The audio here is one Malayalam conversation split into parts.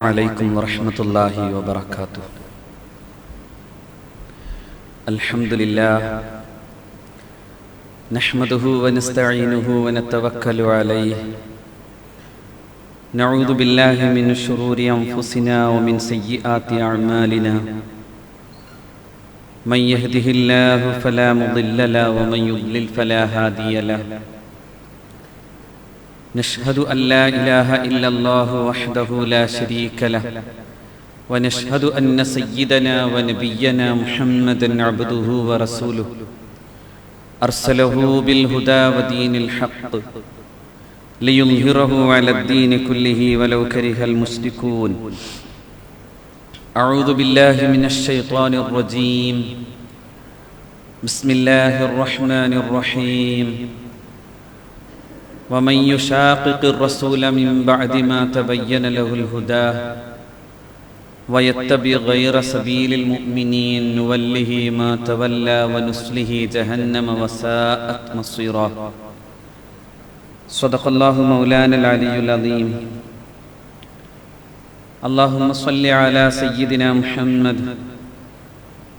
عليكم ورحمة الله وبركاته. الحمد لله نحمده ونستعينه ونتوكل عليه. نعوذ بالله من شرور أنفسنا ومن سيئات أعمالنا. من يهده الله فلا مضل له ومن يضلل فلا هادي له. نشهد أن لا إله إلا الله وحده لا شريك له، ونشهد أن سيدنا ونبينا محمدًا عبده ورسوله أرسله بالهدى ودين الحق ليظهره على الدين كله ولو كره المشركون. أعوذ بالله من الشيطان الرجيم. بسم الله الرحمن الرحيم. ومن يشاقق الرسول من بعد ما تبين له الهدى ويتبع غير سبيل المؤمنين نوله ما تولى ونصله جهنم وساءت مصيرا. صدق الله مولانا العلي العظيم. اللهم صل على سيدنا محمد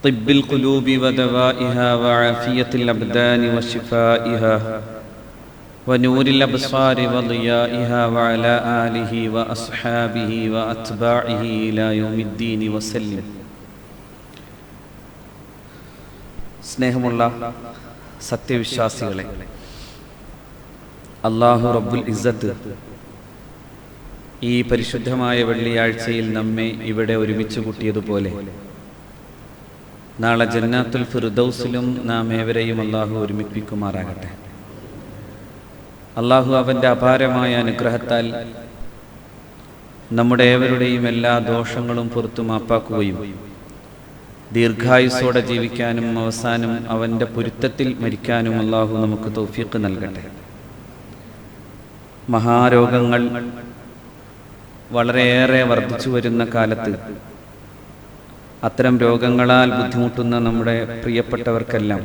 طب القلوب ودوائها وعافية الأبدان وشفائها ونور الأبصار وضيائها وعلى آله وأصحابه وأتباعه إلى يوم الدين وسلم. സ്നേഹമുള്ള സത്യവിശ്വാസികളെ, അല്ലാഹു റബ്ബുൽ ഇസ്സത്ത് ഈ പരിശുദ്ധമായ വെള്ളിയാഴ്ചയിൽ നമ്മെ ഇവിടെ ഒരുമിച്ച് കൂട്ടിയതുപോലെ നാളെ ജന്നാത്തുൽ ഫിർദൗസിലും നാം ഏവരെയും അല്ലാഹു ഒരുമിപ്പിക്കുമാറാകട്ടെ. അള്ളാഹു അവൻ്റെ അപാരമായ അനുഗ്രഹത്താൽ നമ്മുടെ ഏവരുടെയും എല്ലാ ദോഷങ്ങളും പുറത്തു മാപ്പാക്കുകയും ദീർഘായുസ്സോടെ ജീവിക്കാനും അവസാനം അവൻ്റെ പൊരുത്തത്തിൽ മരിക്കാനും അള്ളാഹു നമുക്ക് തൗഫീഖ് നൽകട്ടെ. മഹാരോഗങ്ങൾ വളരെയേറെ വർദ്ധിച്ചു വരുന്ന കാലത്ത് അത്തരം രോഗങ്ങളാൽ ബുദ്ധിമുട്ടുന്ന നമ്മുടെ പ്രിയപ്പെട്ടവർക്കെല്ലാം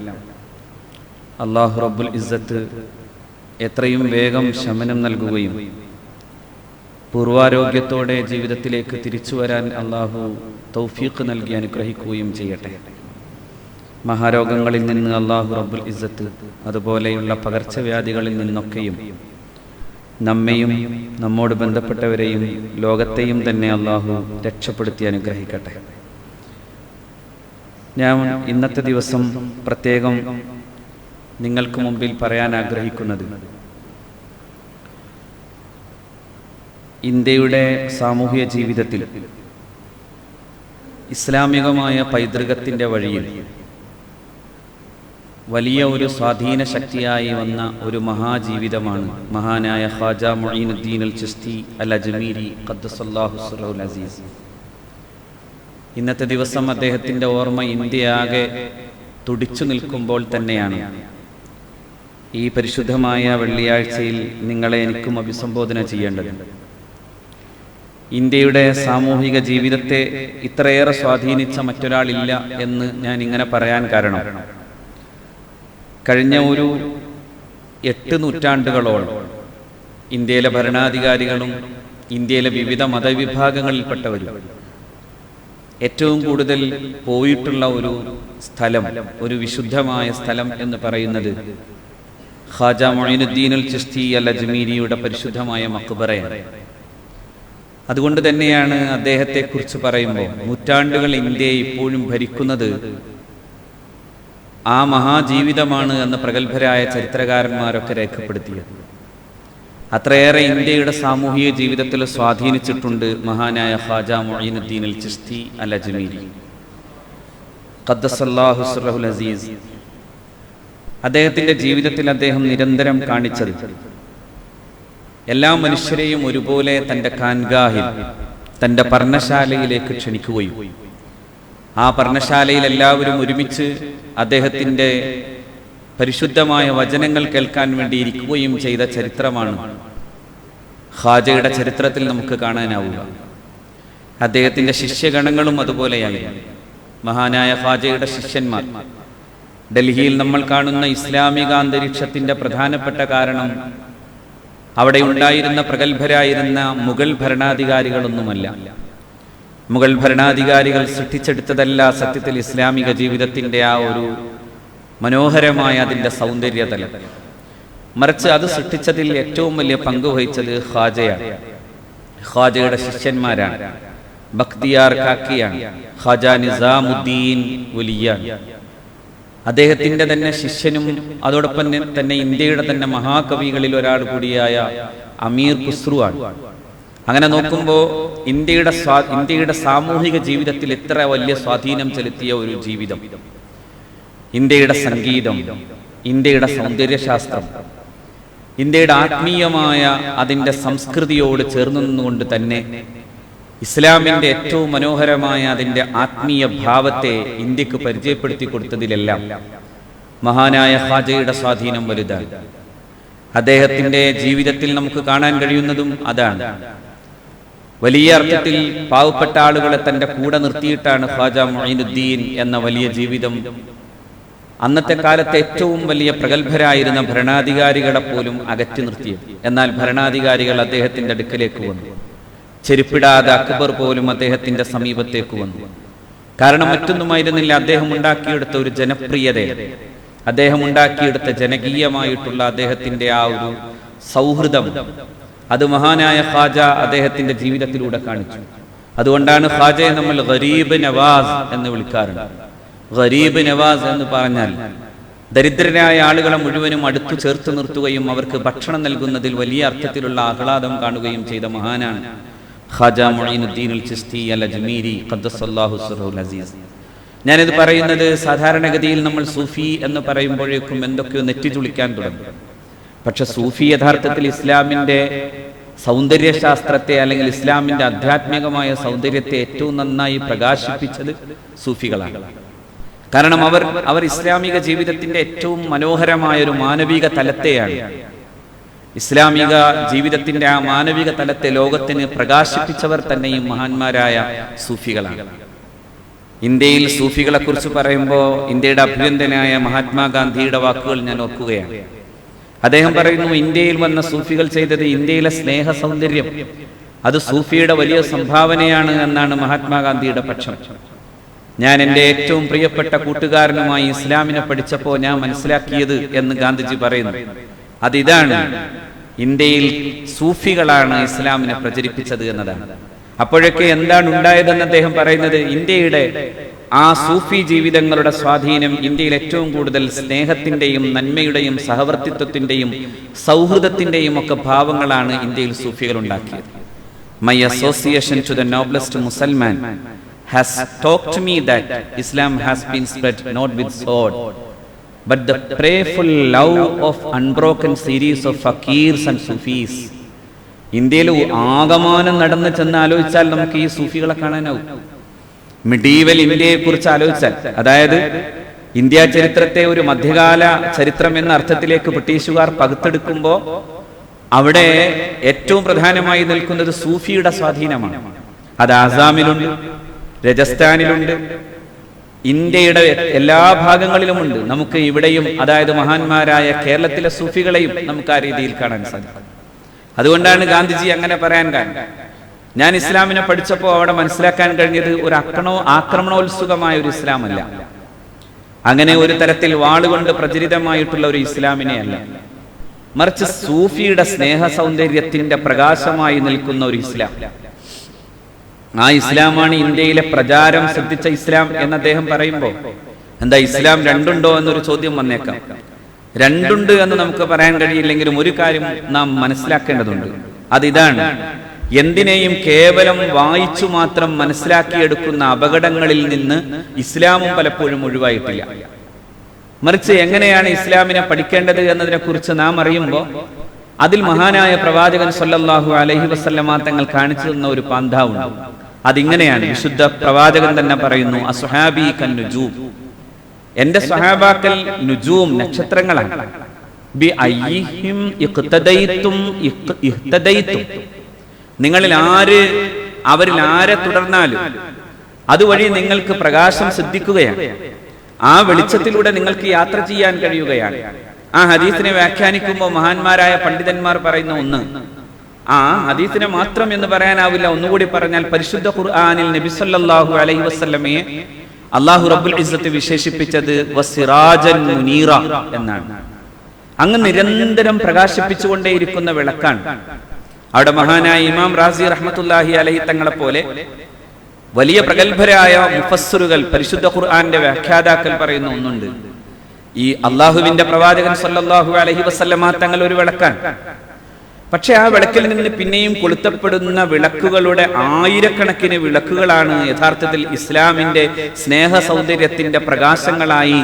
അള്ളാഹു റബ്ബുൽ ഇസ്സത്ത് എത്രയും വേഗം ശമനം നൽകുകയും പൂർവാരോഗ്യത്തോടെ ജീവിതത്തിലേക്ക് തിരിച്ചു വരാൻ അള്ളാഹു തൗഫീഖ് നൽകി അനുഗ്രഹിക്കുകയും ചെയ്യട്ടെ. മഹാരോഗങ്ങളിൽ നിന്ന് അള്ളാഹു റബ്ബുൽ ഇസ്സത്ത് അതുപോലെയുള്ള പകർച്ചവ്യാധികളിൽ നിന്നൊക്കെയും നമ്മെയും നമ്മോട് ബന്ധപ്പെട്ടവരെയും ലോകത്തെയും തന്നെ അള്ളാഹു രക്ഷപ്പെടുത്തി അനുഗ്രഹിക്കട്ടെ. ഞാൻ ഇന്നത്തെ ദിവസം പ്രത്യേകം നിങ്ങൾക്ക് മുമ്പിൽ പറയാൻ ആഗ്രഹിക്കുന്നത് ഇന്ത്യയുടെ സാമൂഹിക ജീവിതത്തിൽ ഇസ്ലാമികമായ പൈതൃകത്തിൻ്റെ വഴിയിൽ വലിയ ഒരു സ്വാധീന ശക്തിയായി വന്ന ഒരു മഹാജീവിതമാണ് മഹാനായ ഖാജ മുഈനുദ്ദീൻ അൽ ചിശ്തി അൽ അജ്മീരി ഖദ്ദസല്ലാഹു സിർറഹുൽ അസീസ്. ഇന്നത്തെ ദിവസം അദ്ദേഹത്തിൻ്റെ ഓർമ്മ ഇന്ത്യയാകെ തുടിച്ചു നിൽക്കുമ്പോൾ തന്നെയാണ് ഈ പരിശുദ്ധമായ വെള്ളിയാഴ്ചയിൽ നിങ്ങളെ എനിക്കും അഭിസംബോധന ചെയ്യേണ്ടത്. ഇന്ത്യയുടെ സാമൂഹിക ജീവിതത്തെ ഇത്രയേറെ സ്വാധീനിച്ച മറ്റൊരാളില്ല എന്ന് ഞാൻ ഇങ്ങനെ പറയാൻ കാരണം കഴിഞ്ഞ ഒരു 8 നൂറ്റാണ്ടുകളോളം ഇന്ത്യയിലെ ഭരണാധികാരികളും ഇന്ത്യയിലെ വിവിധ മതവിഭാഗങ്ങളിൽപ്പെട്ടവരും ഏറ്റവും കൂടുതൽ പോയിട്ടുള്ള ഒരു സ്ഥലം, ഒരു വിശുദ്ധമായ സ്ഥലം എന്ന് പറയുന്നത് ഖാജ മുഈനുദ്ദീൻ അൽ ചിശ്തി അൽ അജ്മീരിയുടെ പരിശുദ്ധമായ മഖ്ബറയാണ്. അതുകൊണ്ട് തന്നെയാണ് അദ്ദേഹത്തെക്കുറിച്ച് പറയുമ്പോൾ നൂറ്റാണ്ടുകൾ ഇന്ത്യയെ ഇപ്പോഴും ഭരിക്കുന്നത് ആ മഹാജീവിതമാണ് എന്ന് പ്രഗത്ഭരായ ചരിത്രകാരന്മാരൊക്കെ രേഖപ്പെടുത്തിയത്. അത്രയേറെ ഇന്ത്യയുടെ സാമൂഹിക ജീവിതത്തിൽ സ്വാധീനിച്ചിട്ടുണ്ട് മഹാനായ ഖാജ മുഈനുദ്ദീൻ അൽ ചിശ്തി അൽ അജ്മീരി ഖദ്ദസല്ലാഹു സിർറഹുൽ അസീസ്. അദ്ദേഹത്തിൻ്റെ ജീവിതത്തിൽ അദ്ദേഹം നിരന്തരം കാണിച്ചത് എല്ലാ മനുഷ്യരെയും ഒരുപോലെ തൻ്റെ ഖാൻഗാഹിൽ, തൻ്റെ പർണശാലയിലേക്ക് ക്ഷണിക്കുകയും ആ പർണശാലയിൽ എല്ലാവരും ഒരുമിച്ച് അദ്ദേഹത്തിൻ്റെ പരിശുദ്ധമായ വചനങ്ങൾ കേൾക്കാൻ വേണ്ടി ഇരിക്കുകയും ചെയ്ത ചരിത്രമാണ് ഖാജയുടെ ചരിത്രത്തിൽ നമുക്ക് കാണാനാവുക. അദ്ദേഹത്തിൻ്റെ ശിഷ്യഗണങ്ങളും അതുപോലെയായിരുന്നു. മഹാനായ ഖാജയുടെ ശിഷ്യന്മാർ ഡൽഹിയിൽ നമ്മൾ കാണുന്ന ഇസ്ലാമിക അന്തരീക്ഷത്തിൻ്റെ പ്രധാനപ്പെട്ട കാരണം അവിടെ ഉണ്ടായിരുന്ന പ്രഗത്ഭരായിരുന്ന മുഗൾ ഭരണാധികാരികളൊന്നുമല്ല, മുഗൾ ഭരണാധികാരികൾ സൃഷ്ടിച്ചെടുത്തതല്ല സത്യത്തിൽ ഇസ്ലാമിക ജീവിതത്തിന്റെ ആ ഒരു മനോഹരമായ അതിൻ്റെ സൗന്ദര്യതലം. മറിച്ച് അത് സൃഷ്ടിച്ചതിൽ ഏറ്റവും വലിയ പങ്ക് വഹിച്ചത് ഖാജയാണ്, ഖാജയുടെ ശിഷ്യന്മാരാണ്. ബഖ്തിയാർ കാക്കിയാണ്, ഖാജ നിസാമുദ്ദീൻ വലിയാണ്. അദ്ദേഹത്തിന്റെ തന്നെ ശിഷ്യനും അതോടൊപ്പം തന്നെ ഇന്ത്യയുടെ തന്നെ മഹാകവികളിൽ ഒരാൾ കൂടിയായ അമീർ ഖുസ്രു ആണ്. അങ്ങനെ നോക്കുമ്പോൾ ഇന്ത്യയുടെ സാമൂഹിക ജീവിതത്തിൽ എത്ര വലിയ സ്വാധീനം ചെലുത്തിയ ഒരു ജീവിതം, ഇന്ത്യയുടെ സംഗീതം, ഇന്ത്യയുടെ സൗന്ദര്യശാസ്ത്രം, ഇന്ത്യയുടെ ആത്മീയമായ അതിൻ്റെ സംസ്കൃതിയോട് ചേർന്നു നിന്നുകൊണ്ട് തന്നെ ഇസ്ലാമിൻ്റെ ഏറ്റവും മനോഹരമായ അതിൻ്റെ ആത്മീയ ഭാവത്തെ ഇന്ത്യക്ക് പരിചയപ്പെടുത്തി കൊടുത്തതിലെല്ലാം മഹാനായ ഖാജയുടെ സ്വാധീനം വലുതാണ്. അദ്ദേഹത്തിൻ്റെ ജീവിതത്തിൽ നമുക്ക് കാണാൻ കഴിയുന്നതും അതാണ്. വലിയ അർത്ഥത്തിൽ പാവപ്പെട്ട ആളുകളെ തൻ്റെ കൂടെ നിർത്തിയിട്ടാണ് ഖാജ മുഈനുദ്ദീൻ എന്ന വലിയ ജീവിതം അന്നത്തെ കാലത്തെ ഏറ്റവും വലിയ പ്രഗത്ഭരായിരുന്ന ഭരണാധികാരികളെ പോലും അകറ്റി നിർത്തിയത്. എന്നാൽ ഭരണാധികാരികൾ അദ്ദേഹത്തിന്റെ അടുക്കലേക്ക് വന്നു. ചെരുപ്പിടാതെ അക്ബർ പോലും അദ്ദേഹത്തിന്റെ സമീപത്തേക്ക് വന്നു. കാരണം മറ്റൊന്നുമായിരുന്നില്ല, അദ്ദേഹം ഉണ്ടാക്കിയെടുത്ത ഒരു ജനപ്രിയത, അദ്ദേഹം ഉണ്ടാക്കിയെടുത്ത ജനകീയമായിട്ടുള്ള അദ്ദേഹത്തിന്റെ ആ ഒരു സൗഹൃദം, അത് മഹാനായ ഖാജ അദ്ദേഹത്തിന്റെ ജീവിതത്തിലൂടെ കാണിച്ചു. അതുകൊണ്ടാണ് ഖാജയെ നമ്മൾ ഗരീബ് നവാസ് എന്ന് വിളിക്കാറുണ്ട്. ഗരീബ് നവാസ് എന്ന് പറഞ്ഞാൽ ദരിദ്രരായ ആളുകളെ മുഴുവനും അടുത്തു ചേർത്ത് നിർത്തുകയും അവർക്ക് ഭക്ഷണം നൽകുന്നതിൽ വലിയ അർത്ഥത്തിലുള്ള ആഹ്ലാദം കാണുകയും ചെയ്ത മഹാനാണ് ഖാജ മുഈനുദ്ദീൻ അൽ ചിസ്തി അൽ അജ്മീരി ഖദ്ദസല്ലാഹു സിർറുൽ അസീസ്. ഞാനിത് പറയുന്നത് സാധാരണഗതിയിൽ നമ്മൾ സൂഫി എന്ന് പറയുമ്പോഴേക്കും എന്തൊക്കെയോ നെറ്റിചുളിക്കാൻ തുടങ്ങും. പക്ഷെ സൂഫി യഥാർത്ഥത്തിൽ ഇസ്ലാമിന്റെ സൗന്ദര്യശാസ്ത്രത്തെ അല്ലെങ്കിൽ ഇസ്ലാമിന്റെ ആധ്യാത്മികമായ സൗന്ദര്യത്തെ ഏറ്റവും നന്നായി പ്രകാശിപ്പിച്ചത് സൂഫികളാണ്. കാരണം അവർ ഇസ്ലാമിക ജീവിതത്തിന്റെ ഏറ്റവും മനോഹരമായ ഒരു മാനവിക തലത്തെയാണ്, ഇസ്ലാമിക ജീവിതത്തിന്റെ ആ മാനവിക തലത്തെ ലോകത്തിന് പ്രകാശിപ്പിച്ചവർ തന്നെയും മഹാന്മാരായ സൂഫികളാണ്. ഇന്ത്യയിൽ സൂഫികളെ കുറിച്ച് പറയുമ്പോൾ ഇന്ത്യയുടെ അഭിനന്ദനായ മഹാത്മാഗാന്ധിയുടെ വാക്കുകൾ ഞാൻ ഓർക്കുകയാണ്. അദ്ദേഹം പറയുന്നു, ഇന്ത്യയിൽ വന്ന സൂഫികൾ ചെയ്തത് ഇന്ത്യയിലെ സ്നേഹ സൗന്ദര്യം അത് സൂഫിയുടെ വലിയ സംഭാവനയാണ് എന്നാണ് മഹാത്മാഗാന്ധിയുടെ പക്ഷം. ഞാൻ എൻ്റെ ഏറ്റവും പ്രിയപ്പെട്ട കൂട്ടുകാരനുമായി ഇസ്ലാമിനെ പഠിച്ചപ്പോൾ ഞാൻ മനസ്സിലാക്കിയത് എന്ന് ഗാന്ധിജി പറയുന്നു, അതിതാണ്, ഇന്ത്യയിൽ സൂഫികളാണ് ഇസ്ലാമിനെ പ്രചരിപ്പിച്ചത് എന്നതാണ്. അപ്പോഴൊക്കെ എന്താണ് ഉണ്ടായതെന്ന് അദ്ദേഹം പറയുന്നത്, ഇന്ത്യയുടെ ആ സൂഫി ജീവിതങ്ങളുടെ സ്വാധീനം ഇന്ത്യയിൽ ഏറ്റവും കൂടുതൽ സ്നേഹത്തിന്റെയും നന്മയുടെയും സഹവർത്തിത്വത്തിന്റെയും സൗഹൃദത്തിന്റെയും ഒക്കെ ഭാവങ്ങളാണ് ഇന്ത്യയിൽ സൂഫികൾ ഉണ്ടാക്കിയത്. My association to the noblest മുസൽമാൻ has taught me that Islam has been spread not with sword but the prayerful love of unbroken series of fakirs and Sufis. ഇന്ത്യയിൽ ആകമാനം നടന്ന് ചെന്ന് ആലോചിച്ചാൽ നമുക്ക് ഈ സൂഫികളെ കാണാനാവും. മിഡീവൽ ഇന്ത്യയെ കുറിച്ച് ആലോചിച്ചാൽ, അതായത് ഇന്ത്യ ചരിത്രത്തെ ഒരു മധ്യകാല ചരിത്രം എന്ന അർത്ഥത്തിലേക്ക് ബ്രിട്ടീഷുകാർ പകുത്തെടുക്കുമ്പോൾ അവിടെ ഏറ്റവും പ്രധാനമായി നിൽക്കുന്നത് സൂഫിയുടെ സ്വാധീനമാണ്. അത് ആസാമിലുണ്ട്, രജസ്ഥാനിലുണ്ട്, ഇന്ത്യയുടെ എല്ലാ ഭാഗങ്ങളിലുമുണ്ട്. നമുക്ക് ഇവിടെയും, അതായത് മഹാന്മാരായ കേരളത്തിലെ സൂഫികളെയും നമുക്ക് ആ രീതിയിൽ കാണാൻ സാധിക്കും. അതുകൊണ്ടാണ് ഗാന്ധിജി അങ്ങനെ പറയാൻ കാരണം. ഞാൻ ഇസ്ലാമിനെ പഠിച്ചപ്പോൾ അവിടെ മനസ്സിലാക്കാൻ കഴിഞ്ഞത് ഒരു ആക്രമണോത്സുകമായ ഒരു ഇസ്ലാമല്ല, അങ്ങനെ ഒരു തരത്തിൽ വാളുകൊണ്ട് പ്രചരിതമായിട്ടുള്ള ഒരു ഇസ്ലാമിനെ അല്ല, മറിച്ച് സൂഫിയുടെ സ്നേഹ സൗന്ദര്യത്തിന്റെ പ്രകാശമായി നിൽക്കുന്ന ഒരു ഇസ്ലാം. ആ ഇസ്ലാമാണ് ഇന്ത്യയിലെ പ്രചാരം ശ്രദ്ധിച്ച ഇസ്ലാം എന്ന് അദ്ദേഹം പറയുമ്പോൾ, എന്താ ഇസ്ലാം രണ്ടുണ്ടോ എന്നൊരു ചോദ്യം വന്നേക്കാം. രണ്ടുണ്ട് എന്ന് നമുക്ക് പറയാൻ കഴിയില്ലെങ്കിലും ഒരു കാര്യം നാം മനസ്സിലാക്കേണ്ടതുണ്ട്. അതിതാണ്, എന്തിനേയും കേവലം വായിച്ചു മാത്രം മനസ്സിലാക്കിയെടുക്കുന്ന അപകടങ്ങളിൽ നിന്ന് ഇസ്ലാമും പലപ്പോഴും ഒഴിവായിട്ടില്ല. മറിച്ച് എങ്ങനെയാണ് ഇസ്ലാമിനെ പഠിക്കേണ്ടത് എന്നതിനെ കുറിച്ച് നാം അറിയുമ്പോൾ അതിൽ മഹാനായ പ്രവാചകൻ സല്ലല്ലാഹു അലൈഹി വസല്ലമ തങ്ങൾ കാണിച്ചു തന്ന ഒരു പാന്താവുണ്ട്. അതിങ്ങനെയാണ്, വിശുദ്ധ പ്രവാചകൻ തന്നെ പറയുന്നു, അസ്ഹാബി കൻ നുജൂം, എന്റെ സ്വഹാബാക്കൾ നുജൂം, നക്ഷത്രങ്ങളാണ്. ബി അയ്യിഹിം ഇഖ്തദൈതും ഇഹ്തദൈതും, നിങ്ങളിൽ അവരിൽ ആരെ തുടർന്നാലും അതുവഴി നിങ്ങൾക്ക് പ്രകാശം സിദ്ധിക്കുകയാണ്, ആ വെളിച്ചത്തിലൂടെ നിങ്ങൾക്ക് യാത്ര ചെയ്യാൻ കഴിയുകയാണ്. ആ ഹദീസിനെ വ്യാഖ്യാനിക്കുമ്പോൾ മഹാന്മാരായ പണ്ഡിതന്മാർ പറയുന്ന ഒന്ന്, ആ ഹദീസിനെ മാത്രം എന്ന് പറയാനാവില്ല. ഒന്നുകൂടി പറഞ്ഞാൽ പരിശുദ്ധ ഖുർആനിൽ നബി സല്ലല്ലാഹു അലൈഹി വസല്ലമയെ അല്ലാഹു റബ്ബുൽ ഇസ്സത്ത് വിശേഷിപ്പിച്ചത് വസിറാജൻ മുനീറ എന്നാണ്. അങ്ങ് നിരന്തരം പ്രകാശിപ്പിച്ചുകൊണ്ടേയിരിക്കുന്ന വിളക്കാണ്. അവിടെ മഹാനായ ഇമാം റാസി റഹ്മത്തുള്ളാഹി അലൈഹി തങ്ങളെ പോലെ വലിയ പ്രഗത്ഭരായ മുഫസ്സിറുകൾ, പരിശുദ്ധ ഖുർആന്റെ വ്യാഖ്യാതാക്കൾ പറയുന്ന ഒന്നുണ്ട്. ഈ അള്ളാഹുവിന്റെ പ്രവാചകൻ സല്ലല്ലാഹു അലൈഹി വസല്ലമ തങ്ങൾ ഒരു വിളക്കാണ്. പക്ഷെ ആ വിളക്കിൽ നിന്ന് പിന്നെയും കൊളുത്തപ്പെടുന്ന വിളക്കുകളുടെ ആയിരക്കണക്കിന് വിളക്കുകളാണ് യഥാർത്ഥത്തിൽ ഇസ്ലാമിന്റെ സ്നേഹ സൗന്ദര്യത്തിന്റെ പ്രകാശങ്ങളായി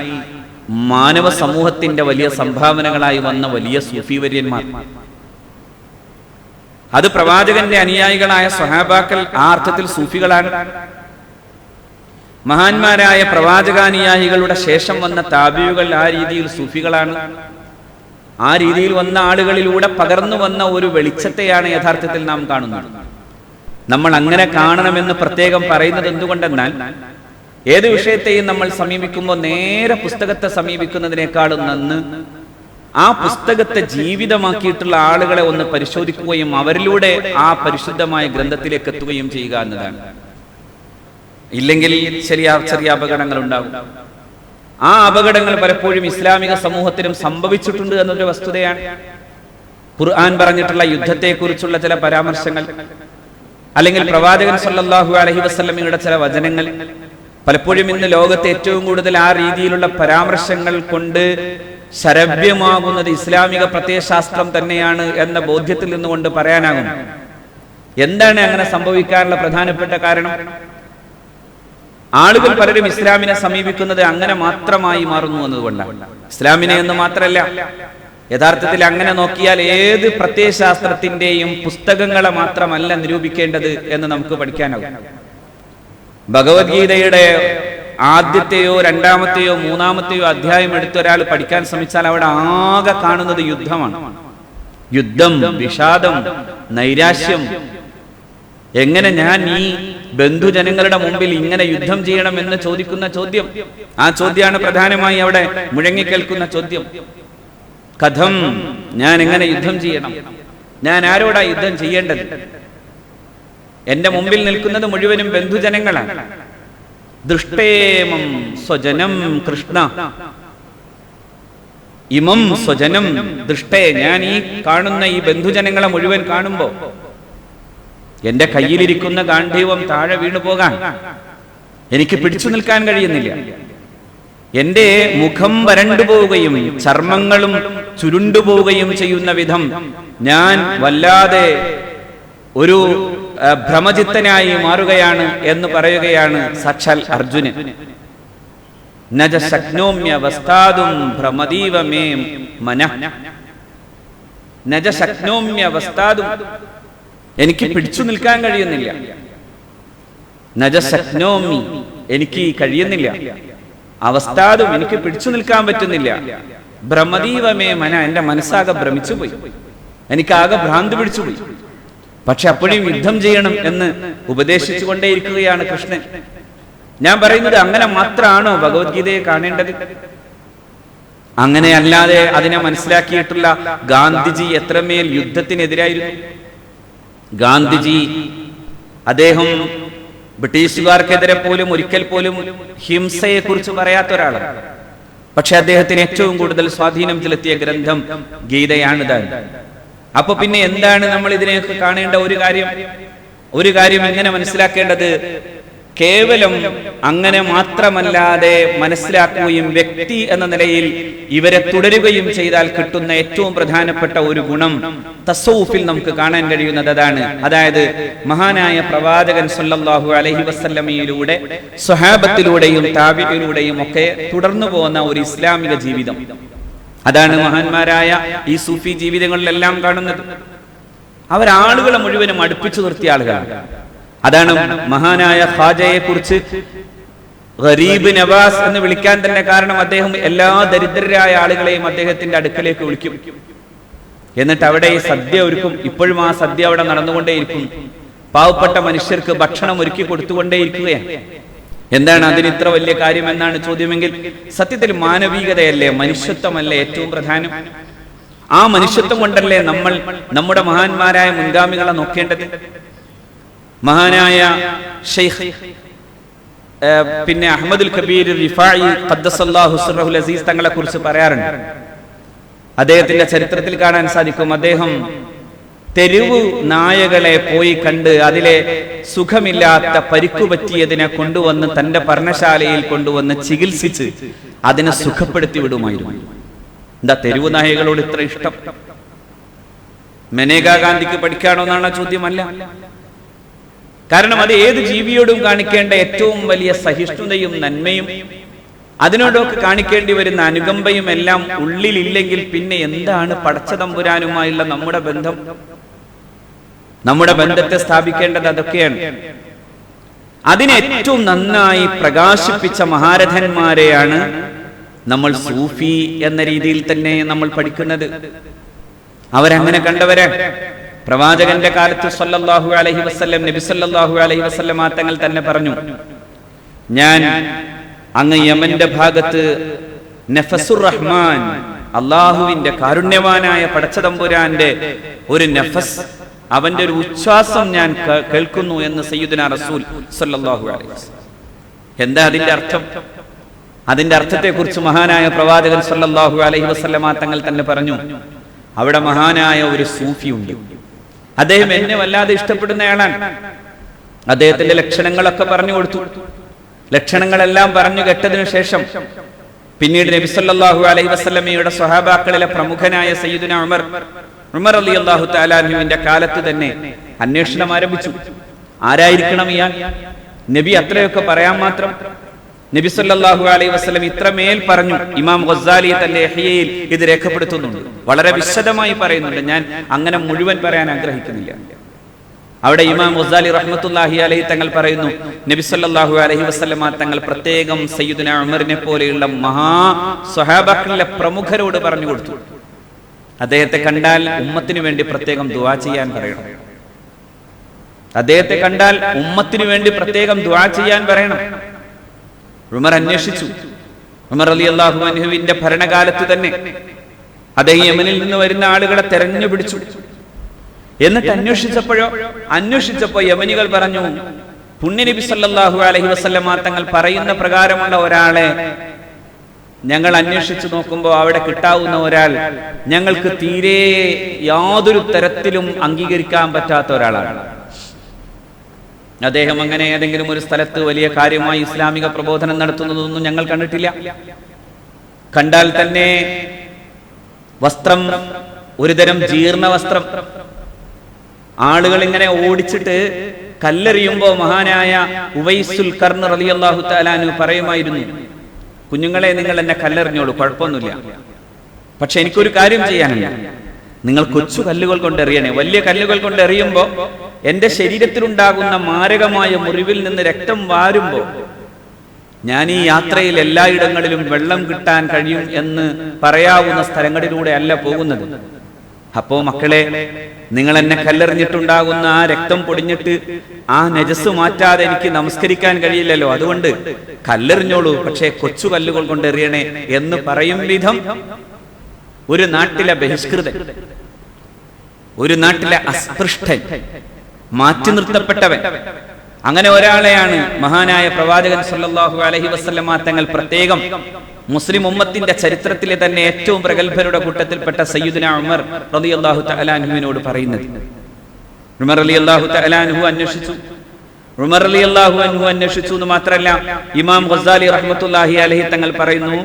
മാനവ സമൂഹത്തിന്റെ വലിയ സംഭാവനകളായി വന്ന വലിയ സൂഫിവര്യന്മാർ. അത് പ്രവാചകന്റെ അനുയായികളായ സ്വഹാബാക്കൾ ആ അർത്ഥത്തിൽ സൂഫികളാണ്. മഹാന്മാരായ പ്രവാചകാനുയായികളുടെ ശേഷം വന്ന താബിയുകൾ ആ രീതിയിൽ സൂഫികളാണ്. ആ രീതിയിൽ വന്ന ആളുകളിലൂടെ പകർന്നു വന്ന ഒരു വെളിച്ചത്തെയാണ് യഥാർത്ഥത്തിൽ നാം കാണുന്നത്. നമ്മൾ അങ്ങനെ കാണണമെന്ന് പ്രത്യേകം പറയുന്നത് എന്തുകൊണ്ടെന്നാൽ, ഏത് വിഷയത്തെയും നമ്മൾ സമീപിക്കുമ്പോൾ നേരെ പുസ്തകത്തെ സമീപിക്കുന്നതിനേക്കാളും നന്ന് ആ പുസ്തകത്തെ ജീവിതമാക്കിയിട്ടുള്ള ആളുകളെ ഒന്ന് പരിശോധിക്കുകയും അവരിലൂടെ ആ പരിശുദ്ധമായ ഗ്രന്ഥത്തിലേക്ക് എത്തുകയും ചെയ്യുക എന്നതാണ്. ഇല്ലെങ്കിൽ ചെറിയ ചെറിയ അപകടങ്ങൾ ഉണ്ടാകും. ആ അപകടങ്ങൾ പലപ്പോഴും ഇസ്ലാമിക സമൂഹത്തിനും സംഭവിച്ചിട്ടുണ്ട് എന്നൊരു വസ്തുതയാണ്. ഖുർആൻ പറഞ്ഞിട്ടുള്ള യുദ്ധത്തെക്കുറിച്ചുള്ള ചില പരാമർശങ്ങൾ, അല്ലെങ്കിൽ പ്രവാചകൻ സല്ലല്ലാഹു അലൈഹി വസല്ലമയുടെ ചില വചനങ്ങൾ, പലപ്പോഴും ഇന്ന് ലോകത്തെ ഏറ്റവും കൂടുതൽ ആ രീതിയിലുള്ള പരാമർശങ്ങൾ കൊണ്ട് ശരവ്യമാകുന്നത് ഇസ്ലാമിക പ്രത്യയശാസ്ത്രം തന്നെയാണ് എന്ന ബോധ്യത്തിൽ നിന്നുകൊണ്ട് പറയാനാകും. എന്താണ് അങ്ങനെ സംഭവിക്കാനുള്ള പ്രധാനപ്പെട്ട കാരണം? ആളുകൾ പലരും ഇസ്ലാമിനെ സമീപിക്കുന്നത് അങ്ങനെ മാത്രമായി മാറുന്നു എന്നതുകൊണ്ടാണ്. ഇസ്ലാമിനെ എന്ന് മാത്രമല്ല, യഥാർത്ഥത്തിൽ അങ്ങനെ നോക്കിയാൽ ഏത് പ്രത്യയശാസ്ത്രത്തിന്റെയും പുസ്തകങ്ങളെ മാത്രമല്ല നിരൂപിക്കേണ്ടത് എന്ന് നമുക്ക് പഠിക്കാനാകും. ഭഗവത്ഗീതയുടെ ആദ്യത്തെയോ രണ്ടാമത്തെയോ മൂന്നാമത്തെയോ അധ്യായം എടുത്തൊരാൾ പഠിക്കാൻ ശ്രമിച്ചാൽ അവിടെ ആകെ കാണുന്നത് യുദ്ധമാണ്. യുദ്ധം, വിഷാദം, നൈരാശ്യം. എങ്ങനെ ഞാൻ ഈ ബന്ധുജനങ്ങളുടെ മുമ്പിൽ ഇങ്ങനെ യുദ്ധം ചെയ്യണം എന്ന് ചോദിക്കുന്ന ചോദ്യം, ആ ചോദ്യമാണ് പ്രധാനമായി അവിടെ മുഴങ്ങിക്കേൾക്കുന്ന ചോദ്യം. കഥം, ഞാൻ എങ്ങനെ യുദ്ധം ചെയ്യണം? ഞാൻ ആരോടാ യുദ്ധം ചെയ്യേണ്ടത്? എന്റെ മുമ്പിൽ നിൽക്കുന്നത് മുഴുവനും ബന്ധുജനങ്ങളാണ്. ദൃഷ്ടേമം സ്വജനം കൃഷ്ണ ഇമം സ്വജനം ദൃഷ്ടേ. ഞാൻ ഈ കാണുന്ന ഈ ബന്ധുജനങ്ങളെ മുഴുവൻ കാണുമ്പോ എന്റെ കയ്യിലിരിക്കുന്ന ഗാന്ധീവം താഴെ വീണു പോകാൻ എനിക്ക് പിടിച്ചു നിൽക്കാൻ കഴിയുന്നില്ല. എന്റെ മുഖം വരണ്ടു പോവുകയും ചർമ്മങ്ങളും ചുരുണ്ടുപോവുകയും ചെയ്യുന്ന വിധം ഞാൻ വല്ലാതെ ഒരു ഭ്രമചിത്തനായി മാറുകയാണ് എന്ന് പറയുകയാണ് സാക്ഷാൽ അർജുനൻ. നജ ശക്നോമ്യ വസ്താദും ഭ്രമദീവ മേ മനഃ. നജ ശക്നോമ്യ വസ്താദും, എനിക്ക് പിടിച്ചു നിൽക്കാൻ കഴിയുന്നില്ല. നജ ശക്നോമി, എനിക്ക് കഴിയുന്നില്ല. അവസ്ഥാതും, എനിക്ക് പിടിച്ചു നിൽക്കാൻ പറ്റുന്നില്ല. ഭ്രമദീവ മേ മന, എന്റെ മനസ്സാകെ ഭ്രമിച്ചുപോയി, എനിക്കാകെ ഭ്രാന്ത് പിടിച്ചുപോയി. പക്ഷെ അപ്പോഴും യുദ്ധം ചെയ്യണം എന്ന് ഉപദേശിച്ചു കൊണ്ടേയിരിക്കുകയാണ് കൃഷ്ണൻ. ഞാൻ പറയുന്നത്, അങ്ങനെ മാത്രമാണോ ഭഗവത്ഗീതയെ കാണേണ്ടത്? അങ്ങനെയല്ലാതെ അതിനെ മനസ്സിലാക്കിയിട്ടുള്ള ഗാന്ധിജി എത്രമേൽ യുദ്ധത്തിനെതിരായിരുന്നു. ഗാന്ധിജി, അദ്ദേഹം ബ്രിട്ടീഷുകാർക്കെതിരെ പോലും ഒരിക്കൽ പോലും ഹിംസയെ കുറിച്ച് പറയാത്ത ഒരാളാണ്. പക്ഷെ അദ്ദേഹത്തിന് ഏറ്റവും കൂടുതൽ സ്വാധീനം ചെലുത്തിയ ഗ്രന്ഥം ഗീതയാണിത്. അപ്പൊ പിന്നെ എന്താണ് നമ്മൾ ഇതിനെയൊക്കെ കാണേണ്ട ഒരു കാര്യം എങ്ങനെ മനസ്സിലാക്കേണ്ടത്? കേവലം അങ്ങനെ മാത്രമല്ലാതെ മനസ്സിലാക്കുകയും വ്യക്തി എന്ന നിലയിൽ ഇവരെ തുടരുകയും ചെയ്താൽ കിട്ടുന്ന ഏറ്റവും പ്രധാനപ്പെട്ട ഒരു ഗുണം തസൗഫിൽ നമുക്ക് കാണാൻ കഴിയുന്നത് അതാണ്. അതായത് മഹാനായ പ്രവാചകൻ സല്ലല്ലാഹു അലൈഹി വസല്ലമയിലൂടെ സ്വഹാബത്തിലൂടെയും താബിഈലൂടെയും ഒക്കെ തുടർന്നു പോകുന്ന ഒരു ഇസ്ലാമിക ജീവിതം. അതാണ് മഹാന്മാരായ ഈ സൂഫി ജീവിതങ്ങളിലെല്ലാം കാണുന്നത്. അവരാളുകളെ മുഴുവനും അടുപ്പിച്ചു നിർത്തിയ ആളുകളാണ്. അതാണ് മഹാനായ ഖാജയെ കുറിച്ച് ഗരീബ് നവാസ് എന്ന് വിളിക്കാൻ തന്നെ കാരണം, അദ്ദേഹം എല്ലാ ദരിദ്രരായ ആളുകളെയും അദ്ദേഹത്തിന്റെ അടുക്കലേക്ക് വിളിക്കും. എന്നിട്ട് അവിടെ ഈ സദ്യ ഒരുക്കും. ഇപ്പോഴും ആ സദ്യ അവിടെ നടന്നുകൊണ്ടേയിരിക്കും. പാവപ്പെട്ട മനുഷ്യർക്ക് ഭക്ഷണം ഒരുക്കി കൊടുത്തുകൊണ്ടേയിരിക്കുകയാണ്. എന്താണ് അതിന് ഇത്ര വലിയ കാര്യം എന്നാണ് ചോദ്യമെങ്കിൽ, സത്യത്തിൽ മാനവികതയല്ലേ, മനുഷ്യത്വമല്ലേ ഏറ്റവും പ്രധാനം? ആ മനുഷ്യത്വം കൊണ്ടല്ലേ നമ്മൾ നമ്മുടെ മഹാന്മാരായ മുൻഗാമികളെ നോക്കേണ്ടത്. മഹാനായ ഷെയ്ഖ് പിന്നെ അഹ്മദുൽ കബീർ റിഫായി ഖദ്ദസല്ലാഹു സിർറഹുൽ അസീസ് തങ്ങളെ കുറിച്ച് പറയാറുണ്ട്. അദ്ദേഹത്തിന്റെ ചരിത്രത്തിൽ കാണാൻ സാധിക്കും, അദ്ദേഹം തെരുവു നായകളെ പോയി കണ്ട് അതിലെ സുഖമില്ലാത്ത പരിക്കു പറ്റിയതിനെ കൊണ്ടുവന്ന് തന്റെ പർണശാലയിൽ കൊണ്ടുവന്ന് ചികിത്സിച്ച് അതിനെ സുഖപ്പെടുത്തി വിടുമായിരുന്നു. എന്താ തെരുവു നായകളോട് ഇത്ര ഇഷ്ടം? മനേകാ ഗാന്ധിക്ക് പഠിക്കാണോ എന്നാണ് ചോദ്യമല്ല. കാരണം അത് ഏത് ജീവിയോടും കാണിക്കേണ്ട ഏറ്റവും വലിയ സഹിഷ്ണുതയും നന്മയും അതിനോടൊക്കെ കാണിക്കേണ്ടി വരുന്ന അനുകമ്പയും എല്ലാം ഉള്ളിലില്ലെങ്കിൽ പിന്നെ എന്താണ് പടച്ച തമ്പുരാനുമായുള്ള നമ്മുടെ ബന്ധം? നമ്മുടെ ബന്ധത്തെ സ്ഥാപിക്കേണ്ടത് അതൊക്കെയാണ്. അതിനെ ഏറ്റവും നന്നായി പ്രകാശിപ്പിച്ച മഹാരഥന്മാരെയാണ് നമ്മൾ സൂഫി എന്ന രീതിയിൽ തന്നെ നമ്മൾ പഠിക്കുന്നത്. അവരങ്ങനെ കണ്ടവരെ പ്രവാചകന്റെ കാലത്ത് സല്ലല്ലാഹു അലൈഹി വസല്ലം നബി സല്ലല്ലാഹു അലൈഹി വസല്ലം തങ്ങൾ തന്നെ പറഞ്ഞു, ഞാൻ അങ്ങ് യമന്റെ ഭാഗത്ത് നഫസുർ റഹ്മാൻ, അള്ളാഹുവിന്റെ കാരുണ്യവാനായ പടച്ച തമ്പുരാന്റെ ഒരു നഫസ്, അവന്റെ ഒരു ഉച്ഛ്വാസം ഞാൻ കേൾക്കുന്നു എന്ന് സയ്യിദുനാ റസൂൽ സല്ലല്ലാഹു അലൈഹി വസല്ലം. എന്താ അതിന്റെ അർത്ഥം? അതിന്റെ അർത്ഥത്തെക്കുറിച്ച് മഹാനായ പ്രവാചകൻ സല്ലല്ലാഹു അലൈഹി വസല്ലം തങ്ങൾ തന്നെ പറഞ്ഞു, അവിടെ മഹാനായ ഒരു സൂഫി ഉണ്ട്, അദ്ദേഹം എന്നെ വല്ലാതെ ഇഷ്ടപ്പെടുന്നയാളാണ്. അദ്ദേഹത്തിന്റെ ലക്ഷണങ്ങളൊക്കെ പറഞ്ഞു കൊടുത്തു. ലക്ഷണങ്ങളെല്ലാം പറഞ്ഞു കേട്ടതിനു ശേഷം പിന്നീട് നബി സല്ലല്ലാഹു അലൈഹി വസല്ലമയുടെ സ്വഹാബാക്കളിലെ പ്രമുഖനായ സയ്യിദുനാ ഉമർ റളിയല്ലാഹു തആല അൻഹുവിന്റെ കാലത്ത് തന്നെ അന്വേഷണം ആരംഭിച്ചു. ആരായിരിക്കണം ഇയാൾ? നബി അത്രയൊക്കെ പറയാൻ മാത്രം നബി സല്ലല്ലാഹു അലൈഹി വസല്ലം ഇത്രമേൽ പറഞ്ഞു. ഇമാം ഗസ്സാലി തന്റെ ഇഹ്യയിൽ ഇത് രേഖപ്പെടുത്തുന്നുണ്ട്, വളരെ വിശദമായി പറയുന്നുണ്ട്. ഞാൻ അങ്ങനെ മുഴുവൻ പറയാൻ ആഗ്രഹിക്കുന്നില്ല. അവിടെ ഇമാം ഗസ്സാലി റഹ്മത്തുള്ളാഹി അലൈഹി തങ്ങൾ പറയുന്നു, നബി സല്ലല്ലാഹു അലൈഹി വസല്ലം തങ്ങൾ പ്രത്യേകം സയ്യിദുനാ ഉമറിനെ പോലെയുള്ള മഹാ സ്വഹാബാക്കളിലെ പ്രമുഖരോട് പറഞ്ഞു കൊടുത്തു, അദ്ദേഹത്തെ കണ്ടാൽ ഉമ്മത്തിനു വേണ്ടി പ്രത്യേകം ദുആ ചെയ്യാൻ പറയണം. അദ്ദേഹത്തെ കണ്ടാൽ ഉമ്മത്തിനു വേണ്ടി പ്രത്യേകം ദുആ ചെയ്യാൻ പറയണം. ഉമർ അന്വേഷിച്ചു. ഉമർ റളിയല്ലാഹു അൻഹുവിന്റെ ഭരണകാലത്ത് തന്നെ അദ്ദേഹം യമനിൽ നിന്ന് വരുന്ന ആളുകളെ തെരഞ്ഞു പിടിച്ചു. എന്നിട്ട് അന്വേഷിച്ചപ്പോ യമനികൾ പറഞ്ഞു, പുണ്യനബി സല്ലല്ലാഹു അലൈഹി വസല്ലം തങ്ങൾ പറയുന്ന പ്രകാരമുള്ള ഒരാളെ ഞങ്ങൾ അന്വേഷിച്ചു നോക്കുമ്പോൾ അവിടെ കിട്ടാവുന്ന ഒരാൾ ഞങ്ങൾക്ക് തീരെ യാതൊരു തരത്തിലും അംഗീകരിക്കാൻ പറ്റാത്ത ഒരാളാണ്. അദ്ദേഹം അങ്ങനെ ഏതെങ്കിലും ഒരു സ്ഥലത്ത് വലിയ കാര്യമായി ഇസ്ലാമിക പ്രബോധനം നടത്തുന്നതൊന്നും ഞങ്ങൾ കണ്ടിട്ടില്ല. കണ്ടാൽ തന്നെ വസ്ത്രം ഒരുതരം ജീർണ വസ്ത്രം, ആളുകൾ ഇങ്ങനെ ഓടിച്ചിട്ട് കല്ലെറിയുമ്പോ മഹാനായ ഉവൈസുൽ ഖർൻ റളിയല്ലാഹു തആല അൻഹു പറയുമായിരുന്നു, കുഞ്ഞുങ്ങളെ നിങ്ങൾ എന്നെ കല്ലെറിഞ്ഞോളൂ, കുഴപ്പമൊന്നുമില്ല, പക്ഷെ എനിക്കൊരു കാര്യം ചെയ്യാനില്ല, നിങ്ങൾ കൊച്ചു കല്ലുകൾ കൊണ്ട് എറിയണേ. വലിയ കല്ലുകൾ കൊണ്ട് എറിയുമ്പോൾ എന്റെ ശരീരത്തിലുണ്ടാകുന്ന മാരകമായ മുറിവിൽ നിന്ന് രക്തം വാരുമ്പോ ഞാൻ ഈ യാത്രയിൽ എല്ലായിടങ്ങളിലും വെള്ളം കിട്ടാൻ കഴിയും എന്ന് പറയാവുന്ന സ്ഥലങ്ങളിലൂടെ അല്ല പോകുന്നത്. അപ്പോ മക്കളെ, നിങ്ങൾ എന്നെ കല്ലെറിഞ്ഞിട്ടുണ്ടാകുന്ന ആ രക്തം പൊടിഞ്ഞിട്ട് ആ നജസ് മാറ്റാതെ എനിക്ക് നമസ്കരിക്കാൻ കഴിയില്ലല്ലോ, അതുകൊണ്ട് കല്ലെറിഞ്ഞോളൂ, പക്ഷേ കൊച്ചു കല്ലുകൾ കൊണ്ട് എറിയണേ എന്ന് പറയും വിധം ഒരു നാട്ടിലെ ബഹിഷ്കൃതൻ, ഒരു നാട്ടിലെ അസ്പൃഷ്ടൻ, മാറ്റി നിർത്തപ്പെട്ടവൻ, അങ്ങനെ ഒരാളെയാണ് മഹാനായ പ്രവാചകൻ സല്ലല്ലാഹു അലൈഹി വസല്ലം തങ്ങൾ പ്രത്യേകം മുസ്ലിം ഉമ്മത്തിന്റെ ചരിത്രത്തിലെ തന്നെ ഏറ്റവും പ്രഗത്ഭരുടെ കൂട്ടത്തിൽപ്പെട്ട സയ്യിദുനാ ഉമർ റളിയല്ലാഹു തആല അൻഹുവിനോട് പറയുന്നത്. ഉമർ റളിയല്ലാഹു തആല അൻഹു അന്വേഷിച്ചു എന്ന് മാത്രമല്ല, ഇമാം ഗസ്സാലി റഹ്മത്തുള്ളാഹി അലൈഹി തങ്ങൾ പറയുന്നു,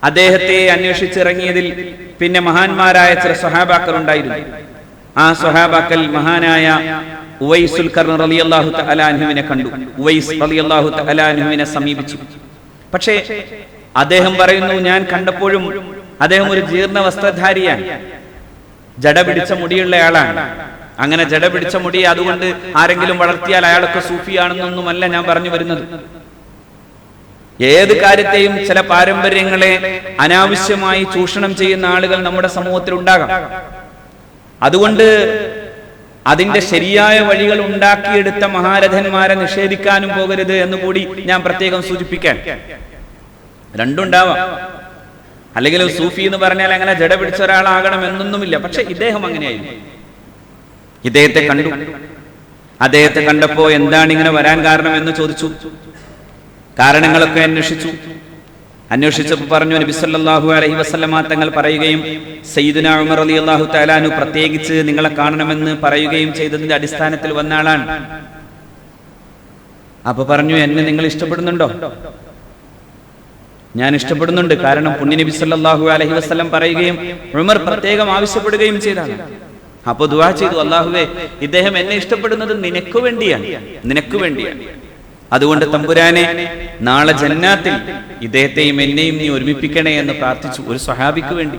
അദ്ദേഹത്തെ അന്വേഷിച്ചിറങ്ങിയതിൽ പിന്നെ മഹാന്മാരായ ചില സ്വഹാബാക്കൾ ഉണ്ടായിരുന്നു. ആ സ്വഹാബാക്കൾ മഹാനായ ഉവൈസുൽ ഖർൻ റളിയല്ലാഹു തആല അൻഹുവിനെ കണ്ടു. ഉവൈസ് റളിയല്ലാഹു തആല അൻഹുവിനെ സമീപിച്ചു. പക്ഷേ അദ്ദേഹം പറയുന്നു, ഞാൻ കണ്ടപ്പോഴും അദ്ദേഹം ഒരു ജീർണ വസ്ത്രധാരിയാണ്, ജട പിടിച്ച മുടിയുള്ളയാളാണ്. അങ്ങനെ ജട പിടിച്ച മുടി അതുകൊണ്ട് ആരെങ്കിലും വളർത്തിയാൽ അയാളൊക്കെ സൂഫിയാണെന്നൊന്നുമല്ല ഞാൻ പറഞ്ഞു വരുന്നത്. ഏത് കാര്യത്തെയും ചില പാരമ്പര്യങ്ങളെ അനാവശ്യമായി ചൂഷണം ചെയ്യുന്ന ആളുകൾ നമ്മുടെ സമൂഹത്തിൽ ഉണ്ടാകാം. അതുകൊണ്ട് അതിന്റെ ശരിയായ വഴികൾ ഉണ്ടാക്കിയെടുത്ത മഹാരഥന്മാരെ നിഷേധിക്കാനും പോകരുത് എന്ന് കൂടി ഞാൻ പ്രത്യേകം സൂചിപ്പിക്കാൻ. രണ്ടുണ്ടാവാം. അല്ലെങ്കിൽ സൂഫി എന്ന് പറഞ്ഞാൽ അങ്ങനെ ജട പിടിച്ച ഒരാളാകണം എന്നൊന്നുമില്ല. പക്ഷെ ഇദ്ദേഹം അങ്ങനെയായിരുന്നു. ഇദ്ദേഹത്തെ കണ്ടു. അദ്ദേഹത്തെ കണ്ടപ്പോ എന്താണ് ഇങ്ങനെ വരാൻ കാരണം എന്ന് ചോദിച്ചു. കാരണങ്ങളൊക്കെ അന്വേഷിച്ചപ്പോൾ പറഞ്ഞു, നബി സല്ലല്ലാഹു അലൈഹി വസല്ലമ തങ്ങൾ പറയുകയും സയ്യിദുനാ ഉമർ റളിയല്ലാഹു തആല അൻഹു പ്രത്യേകിച്ച് നിങ്ങളെ കാണണമെന്ന് പറയുകയും ചെയ്തതിന്റെ അടിസ്ഥാനത്തിൽ വന്ന ആളാണ്. അപ്പൊ പറഞ്ഞു, എന്നെ നിങ്ങൾ ഇഷ്ടപ്പെടുന്നുണ്ടോ? ഞാൻ ഇഷ്ടപ്പെടുന്നുണ്ട്. കാരണം പുണ്യ നബി സല്ലല്ലാഹു അലൈഹി വസല്ലം പറയുകയും ഉമർ പ്രത്യേകം ആവശ്യപ്പെടുകയും ചെയ്താണ്. അപ്പൊ ദുആ ചെയ്തു, അല്ലാഹുവേ, ഇദ്ദേഹം എന്നെ ഇഷ്ടപ്പെടുന്നത് നിനക്ക് വേണ്ടിയാണ്. അതുകൊണ്ട് തമ്പുരാനെ, നാളെ ജന്നാത്തിൽ ഇദ്ദേഹത്തെയും എന്നെയും നീ ഒരുമിപ്പിക്കണേ എന്ന് പ്രാർത്ഥിച്ചു, ഒരു സ്വഹാബിക്ക് വേണ്ടി.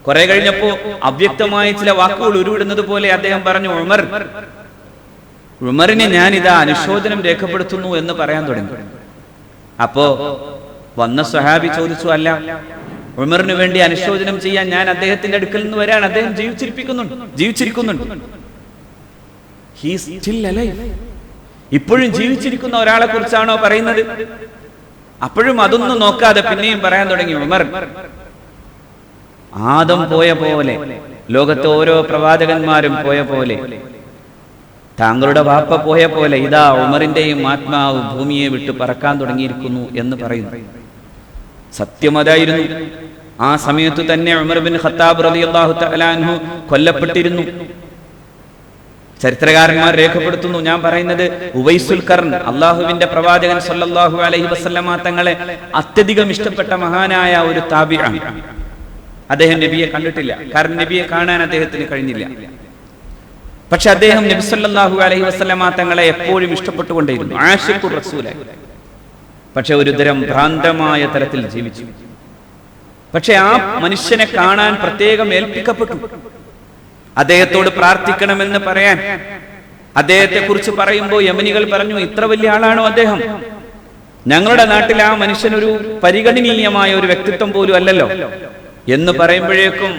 കുറെ കഴിഞ്ഞപ്പോ അവ്യക്തമായ ചില വാക്കുകൾ ഉരുവിടുന്നത് പോലെ അദ്ദേഹം പറഞ്ഞു, ഉമറിനെ ഞാൻ ഇതാ അനുശോചനം രേഖപ്പെടുത്തുന്നു എന്ന് പറയാൻ തുടങ്ങി. അപ്പോ വന്ന സ്വഹാബി ചോദിച്ചു, അല്ല, ഉമറിന് വേണ്ടി അനുശോചനം ചെയ്യാൻ ഞാൻ അദ്ദേഹത്തിന്റെ അടുക്കൽ നിന്ന് വരാൻ, അദ്ദേഹം ജീവിച്ചിരിക്കുന്നുണ്ട്. He is still alive. ഇപ്പോഴും ജീവിച്ചിരിക്കുന്ന ഒരാളെ കുറിച്ചാണോ പറയുന്നത്? അപ്പോഴും അതൊന്നും നോക്കാതെ പിന്നെയും പറയാൻ തുടങ്ങി, ഉമർ, ആദം പോയ പോലെ, ലോകത്തെ ഓരോ പ്രവാചകന്മാരും പോയ പോലെ, താങ്കളുടെ വാപ്പ പോയ പോലെ ഇതാ ഉമറിന്റെയും ആത്മാവ് ഭൂമിയെ വിട്ട് പറക്കാൻ തുടങ്ങിയിരിക്കുന്നു എന്ന് പറയുന്നു. സത്യം അതായിരുന്നു. ആ സമയത്തു തന്നെ ഉമർ ബിൻ ഖത്താബ് റളിയല്ലാഹു തആല അൻഹു കൊല്ലപ്പെട്ടിരുന്നു. ചരിത്രകാരന്മാർ രേഖപ്പെടുത്തുന്നു. ഞാൻ പറയുന്നത് ഉവൈസുൽ ഖർൻ, അള്ളാഹുവിന്റെ പ്രവാചകൻ സല്ലല്ലാഹു അലൈഹി വസല്ലമ തങ്ങളെ അത്യധികം ഇഷ്ടപ്പെട്ട മഹാനായ ഒരു താബിഈൻ. അദ്ദേഹം നബിയെ കണ്ടിട്ടില്ല. കാരണം നബിയെ കാണാൻ അദ്ദേഹത്തിന് കഴിഞ്ഞില്ല. പക്ഷെ അദ്ദേഹം നബി സല്ലല്ലാഹു അലൈഹി വസല്ലമ തങ്ങളെ എപ്പോഴും ഇഷ്ടപ്പെട്ടുകൊണ്ടേയിരുന്നു. ആശിഖുർ റസൂലായി. പക്ഷെ ഒരു തരം ഭ്രാന്തമായ തലത്തിൽ ജീവിച്ചു. പക്ഷെ ആ മനുഷ്യനെ കാണാൻ പ്രത്യേകം ഏൽപ്പിക്കപ്പെട്ടു. അദ്ദേഹത്തോട് പ്രാർത്ഥിക്കണമെന്ന് പറയാൻ. അദ്ദേഹത്തെ കുറിച്ച് പറയുമ്പോൾ യമനികൾ പറഞ്ഞു, ഇത്ര വലിയ ആളാണോ അദ്ദേഹം? ഞങ്ങളുടെ നാട്ടിൽ ആ മനുഷ്യനൊരു പരിഗണനീയമായ ഒരു വ്യക്തിത്വം പോലും അല്ലല്ലോ എന്ന് പറയുമ്പോഴേക്കും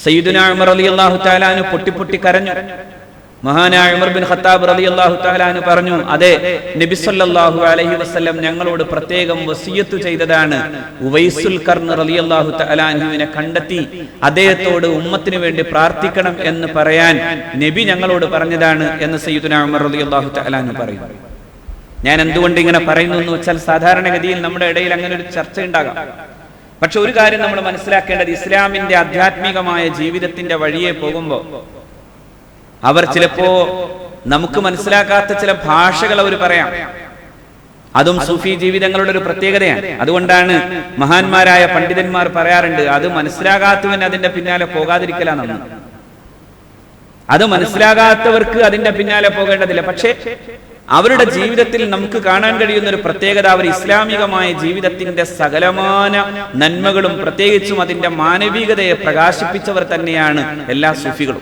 സയ്യിദുനാ ഉമർ റളിയല്ലാഹു തആല അൻഹു പൊട്ടി കരഞ്ഞു. മഹാനായ ഉമർ ബിൻ ഖത്താബ് റളിയല്ലാഹു തആല അൻഹു പറഞ്ഞു, അതെ, നബി സല്ലല്ലാഹു അലൈഹി വസല്ലം ഞങ്ങളോട് പ്രത്യേകം വസിയത്ത് ചെയ്തതാണ്, ഉവൈസുൽ ഖർൻ റളിയല്ലാഹു തആല അൻഹുവിനെ കണ്ടെത്തി അദ്ദേഹത്തോട് ഉമ്മത്തിന് വേണ്ടി പ്രാർത്ഥിക്കണം എന്ന് പറയാൻ നബി ഞങ്ങളോട് പറഞ്ഞതാണ് എന്ന് സയ്യിദുനാ ഉമർ റളിയല്ലാഹു തആല അൻഹു പറയുന്നു. ഞാൻ എന്തുകൊണ്ട് ഇങ്ങനെ പറയുന്നു എന്ന് വെച്ചാൽ, സാധാരണഗതിയിൽ നമ്മുടെ ഇടയിൽ അങ്ങനെ ഒരു ചർച്ച ഉണ്ടാകാം. പക്ഷെ ഒരു കാര്യം നമ്മൾ മനസ്സിലാക്കേണ്ടത്, ഇസ്ലാമിന്റെ ആധ്യാത്മികമായ ജീവിതത്തിന്റെ വഴിയെ പോകുമ്പോൾ അവർ ചിലപ്പോ നമുക്ക് മനസ്സിലാക്കാത്ത ചില ഭാഷകൾ അവർ പറയാം. അതും സൂഫി ജീവിതങ്ങളുടെ ഒരു പ്രത്യേകതയാണ്. അതുകൊണ്ടാണ് മഹാന്മാരായ പണ്ഡിതന്മാർ പറയാറുണ്ട്, അത് മനസ്സിലാകാത്തവൻ അതിന്റെ പിന്നാലെ പോകാതിരിക്കലാണെന്ന്. അത് മനസ്സിലാകാത്തവർക്ക് അതിന്റെ പിന്നാലെ പോകേണ്ടതില്ല. പക്ഷെ അവരുടെ ജീവിതത്തിൽ നമുക്ക് കാണാൻ കഴിയുന്ന ഒരു പ്രത്യേകത, അവർ ഇസ്ലാമികമായ ജീവിതത്തിന്റെ സകലമാന നന്മകളും പ്രത്യേകിച്ചും അതിന്റെ മാനവികതയെ പ്രകാശിപ്പിച്ചവർ തന്നെയാണ് എല്ലാ സൂഫികളും.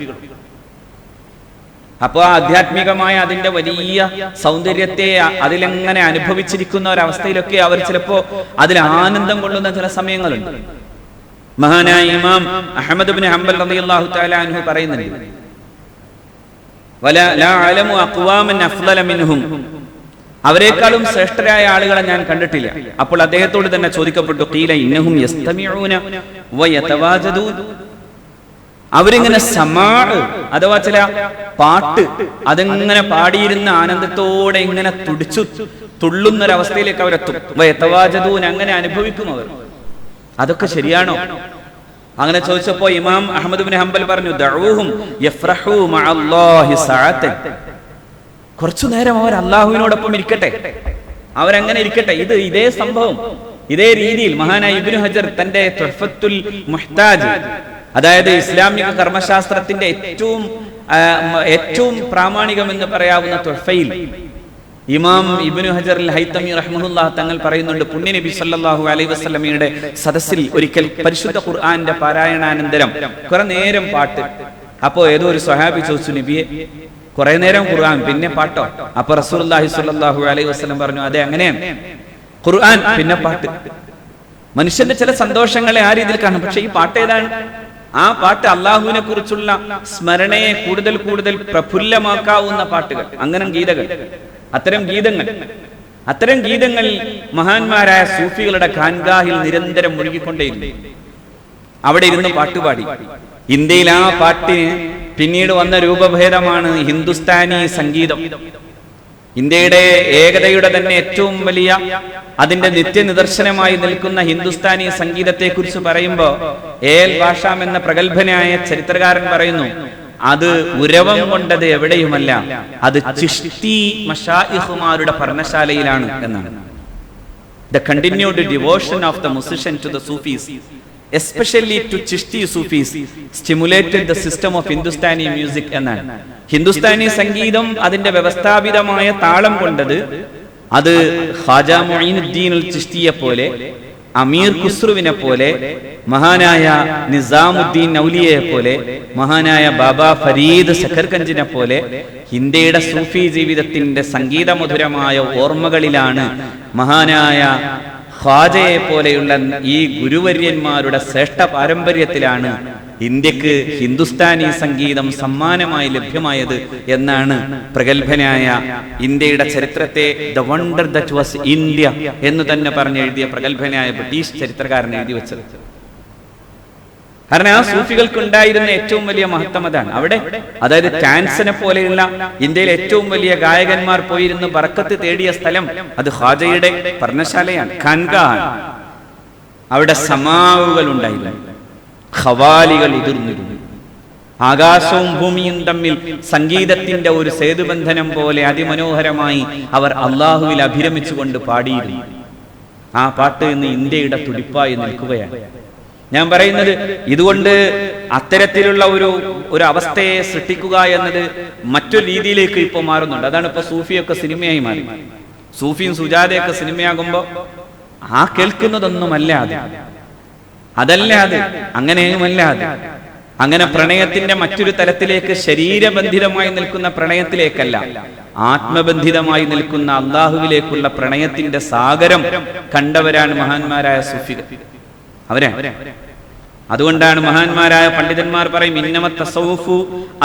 അപ്പൊ ആധ്യാത്മികമായ അതിന്റെ വലിയ സൗന്ദര്യത്തെ അതിലെങ്ങനെ അനുഭവിച്ചിരിക്കുന്ന ഒരവസ്ഥയിലൊക്കെ അവർ ചിലപ്പോ അതിൽ ആനന്ദം കൊള്ളുന്ന ചില സമയങ്ങളുണ്ട്. മഹാനായ ഇമാം അഹ്മദ് ഇബ്നു ഹംബൽ റളിയല്ലാഹു തആല അൻഹു പറയുന്നുണ്ട്, വലാ ലാ അലമു അഖ്വാമൻ അഫ്ളല മിൻഹും, അവരെക്കാളും ശ്രേഷ്ഠരായ ആളുകളെ ഞാൻ കണ്ടിട്ടില്ല. അപ്പോൾ അദ്ദേഹത്തോട് തന്നെ ചോദിക്കപ്പെട്ടു, ഖീല ഇന്നഹും യസ്തമിഊന വയതവാജദൂൻ, അവരിങ്ങനെ അഥവാ ചില പാട്ട് അതെങ്ങനെ പാടിയിരുന്ന ആനന്ദത്തോടെ ഇങ്ങനെ തുള്ളുന്നൊരവസ്ഥയിലേക്ക് അവരെത്തും. വയതവാജദൂൻ, അങ്ങനെ അനുഭവിക്കും അവർ. അതൊക്കെ ശരിയാണോ? അങ്ങനെ ചോദിച്ചപ്പോ ഇമാം അഹ്മദ് ഇബ്നു ഹംബൽ പറഞ്ഞു, ദഊഹും യഫ്റഹു മഅല്ലാഹി സഅതൻ, കുറച്ചു നേരം അവർ അല്ലാഹുവിനോടൊപ്പം ഇരിക്കട്ടെ, അവരങ്ങനെ ഇരിക്കട്ടെ. ഇതേ സംഭവം ഇതേ രീതിയിൽ മഹാനായ ഇബ്നു ഹജർ തന്റെ തുഹ്ഫത്തുൽ മുഹ്താജ്, അതായത് ഇസ്ലാമിക കർമ്മശാസ്ത്രത്തിന്റെ ഏറ്റവും പ്രാമാണികം എന്ന് പറയാവുന്ന തുഹ്ഫയിൽ ഇമാം ഇബ്നു ഹജർ അൽ ഹൈതമി റഹ്മഹുല്ലാഹ് തങ്ങൾ പറയുന്നുണ്ട്, പുണ്യ നബി സല്ലല്ലാഹു അലൈഹി വസല്ലമയുടെ സദസ്സിൽ ഒരിക്കൽ പരിശുദ്ധ ഖുർആന്റെ പാരായണാനന്തരം കുറെ നേരം പാട്ട്. അപ്പോ ഏതോ ഒരു സ്വഹാബി ചോദിച്ചു, നബിയെ, കുറെ നേരം ഖുർആൻ പിന്നെ പാട്ടോ? അപ്പൊ റസൂലുള്ളാഹി സ്വല്ലല്ലാഹു അലൈഹി വസല്ലം പറഞ്ഞു, അതെ, അങ്ങനെയാണ്, ഖുർആൻ പിന്നെ പാട്ട്. മനുഷ്യന്റെ ചില സന്തോഷങ്ങളെ ആ രീതിയിൽ കാണും. പക്ഷെ ഈ പാട്ട് ഏതാണ്? ആ പാട്ട് അള്ളാഹുവിനെ കുറിച്ചുള്ള സ്മരണയെ കൂടുതൽ പ്രഫുല്ലമാക്കാവുന്ന പാട്ടുകൾ, അങ്ങനെ ഗീതകൾ, അത്തരം ഗീതങ്ങൾ. അത്തരം ഗീതങ്ങൾ മഹാന്മാരായ സൂഫികളുടെ ഖാൻഗാഹിൽ നിരന്തരം മുഴുകിക്കൊണ്ടേയിരുന്നു. അവിടെ ഇരുന്ന് പാട്ടുപാടി. ഇന്ത്യയിൽ ആ പാട്ടിന് പിന്നീട് വന്ന രൂപഭേദമാണ് ഹിന്ദുസ്ഥാനി സംഗീതം. ഇന്ത്യയുടെ ഏകതയുടെ തന്നെ ഏറ്റവും വലിയ അതിന്റെ നിത്യനിദർശനമായി നിൽക്കുന്ന ഹിന്ദുസ്ഥാനി സംഗീതത്തെ കുറിച്ച് പറയുമ്പോൾ എൽ ഭാഷാം എന്ന പ്രഗത്ഭനായ ചരിത്രകാരൻ പറയുന്നു, അത് ഉരവം കൊണ്ടത് എവിടെയുമല്ല, അത് ചിഷ്തി മശായിഖുമാരുടെ പർണശാലയിലാണ് എന്നാണ്. The continued devotion of the musician to the Sufis, especially to Chishti Sufis, stimulated the system of Hindustani music എന്നാണ്. ഹിന്ദുസ്ഥാനി സംഗീതം അതിന്റെ വ്യവസ്ഥാപിതമായ താളം കൊണ്ടത് അത് ഖാജ മുഈനുദ്ദീൻ അൽ ചിശ്തിയെ പോലെ, അമീർ ഖുസ്രുവിനെ പോലെ, മഹാനായ നിസാമുദ്ദീൻ ഔലിയയെ പോലെ, മഹാനായ ബാബാ ഫരീദ് സഖർഗഞ്ചിനെ പോലെ ഇന്ത്യയുടെ സൂഫി ജീവിതത്തിന്റെ സംഗീതമധുരമായ ഓർമ്മകളിലാണ്, മഹാനായ ഖാജയെ പോലെയുള്ള ഈ ഗുരുവര്യന്മാരുടെ ശ്രേഷ്ഠ പാരമ്പര്യത്തിലാണ് ഇന്ത്യക്ക് ഹിന്ദുസ്ഥാനി സംഗീതം സമ്മാനമായി ലഭ്യമായത് എന്നാണ് പ്രഗത്ഭനായ ഇന്ത്യയുടെ ചരിത്രത്തെ the wonder that was India എന്ന് തന്നെ പറഞ്ഞെഴുതിയ പ്രഗത്ഭനായ ബ്രിട്ടീഷ് ചരിത്രകാരൻ എഴുതി വെച്ചത്. കാരണം ആ സൂഫികൾക്ക് ഉണ്ടായിരുന്ന ഏറ്റവും വലിയ മഹത്വം അതാണ്. അവിടെ അതായത് കാൻസനെ പോലെയുള്ള ഇന്ത്യയിലെ ഏറ്റവും വലിയ ഗായകന്മാർ പോയിരുന്ന് ബർക്കത്ത് തേടിയ സ്ഥലം അത് ഖാജയുടെ പർണശാലയാണ്, ഖാൻഗാഹാണ്. അവിടെ സമാവുകൾ ഉണ്ടായിരുന്നു, ഖവാലികൾ ഉതിർന്നിരുന്നു. ആകാശവും ഭൂമിയും തമ്മിൽ സംഗീതത്തിന്റെ ഒരു സേതുബന്ധനം പോലെ അതിമനോഹരമായി അവർ അള്ളാഹുവിൽ അഭിരമിച്ചുകൊണ്ട് പാടിയിരുന്നു. ആ പാട്ട് ഇന്ന് ഇന്ത്യയുടെ തുടിപ്പായി നിൽക്കുകയാണ്. ഞാൻ പറയുന്നത് ഇതുകൊണ്ട് അത്തരത്തിലുള്ള ഒരു അവസ്ഥയെ സൃഷ്ടിക്കുക എന്നത് മറ്റൊരു രീതിയിലേക്ക് ഇപ്പോൾ മാറുന്നുണ്ട്. അതാണ് ഇപ്പൊ സൂഫിയൊക്കെ സിനിമയായി മാറി. സൂഫിയും സുജാതയൊക്കെ സിനിമയാകുമ്പോ ആ കേൾക്കുന്നതൊന്നുമല്ല അത്, അതല്ല അത്, അങ്ങനെയുമല്ല അത്. അങ്ങനെ പ്രണയത്തിന്റെ മറ്റൊരു തലത്തിലേക്ക്, ശരീരബന്ധിതമായി നിൽക്കുന്ന പ്രണയത്തിലേക്കല്ല, ആത്മബന്ധിതമായി നിൽക്കുന്ന അള്ളാഹുവിലേക്കുള്ള പ്രണയത്തിന്റെ സാഗരം കണ്ടവരാണ് മഹാന്മാരായ സൂഫികൾ. അതുകൊണ്ടാണ് മഹാന്മാരായ പണ്ഡിതന്മാർ പറയും, ഇന്നമ തസവ്വുഫു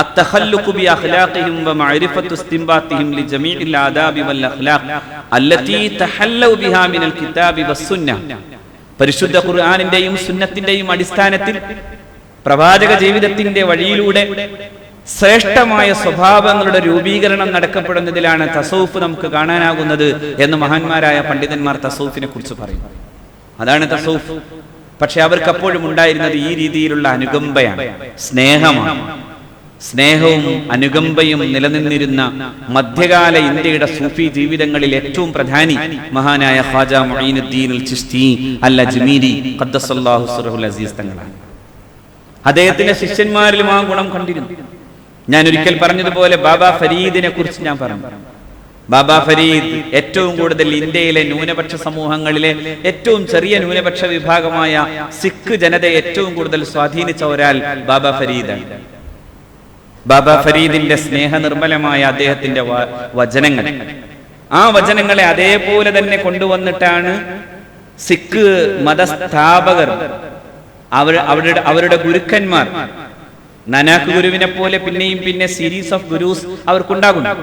അത്തഖല്ലുഖു ബി അഖ്ലാഖിഹിം വ മഅരിഫത്തു ഇസ്തിംബാതിഹിം ലി ജമീഇൽ ആദാബി വൽ അഖ്ലാഖ് അല്ലതി തഹല്ലു ബിഹാ മിനൽ കിതാബി വസ്സുന്നഹ്. പരിശുദ്ധ ഖുർആനിന്റെയും സുന്നത്തിന്റെയും അടിസ്ഥാനത്തിൽ പ്രവാചക ജീവിതത്തിന്റെ വഴിയിലൂടെ ശ്രേഷ്ഠമായ സ്വഭാവങ്ങളുടെ രൂപീകരണം നടക്കപ്പെടുന്നതിലാണ് തസവ്വുഫ് നമുക്ക് കാണാനാകുന്നത് എന്ന് മഹാന്മാരായ പണ്ഡിതന്മാർ തസവ്വുഫിനെ കുറിച്ച് പറയും. അതാണ് തസവ്വുഫ്. പക്ഷെ അവർക്ക് അപ്പോഴും ഉണ്ടായിരുന്നത് ഈ രീതിയിലുള്ള അനുകമ്പയാണ്, സ്നേഹമാണ്. സ്നേഹവും അനുകമ്പയും നിലനിന്നിരുന്ന മധ്യകാല ഇന്ത്യയുടെ സൂഫി ജീവിതങ്ങളിൽ ഏറ്റവും പ്രധാനി മഹാനായ ഖാജ മുഈനുദ്ദീൻ അൽ ചിശ്തി അൽ അജ്മീരി ഖദ്ദസല്ലാഹു സിർറഹുൽ അസീസ് തങ്ങളാണ്. അദ്ദേഹത്തിന്റെ ശിഷ്യന്മാരിലും ആ ഗുണം കണ്ടിരുന്നു. ഞാൻ ഒരിക്കൽ പറഞ്ഞതുപോലെ ബാബാ ഫരീദിനെ കുറിച്ച് ഞാൻ പറഞ്ഞു. ബാബാ ഫരീദ് ഏറ്റവും കൂടുതൽ ഇന്ത്യയിലെ ന്യൂനപക്ഷ സമൂഹങ്ങളിലെ ഏറ്റവും ചെറിയ ന്യൂനപക്ഷ വിഭാഗമായ സിഖ് ജനതയെ ഏറ്റവും കൂടുതൽ സ്വാധീനിച്ച ഒരാൾ ബാബാ ഫരീദാണ്. ബാബാ ഫരീദിന്റെ സ്നേഹനിർമ്മലമായ അദ്ദേഹത്തിന്റെ വചനങ്ങൾ, ആ വചനങ്ങളെ അതേപോലെ തന്നെ കൊണ്ടുവന്നിട്ടാണ് സിഖ് മതസ്ഥാപകർ, അവരുടെ ഗുരുക്കന്മാർ, നാനാക്ക് ഗുരുവിനെ പോലെ പിന്നെയും പിന്നെ സീരീസ് ഓഫ് ഗുരുസ് അവർക്കുണ്ടാകുന്നു.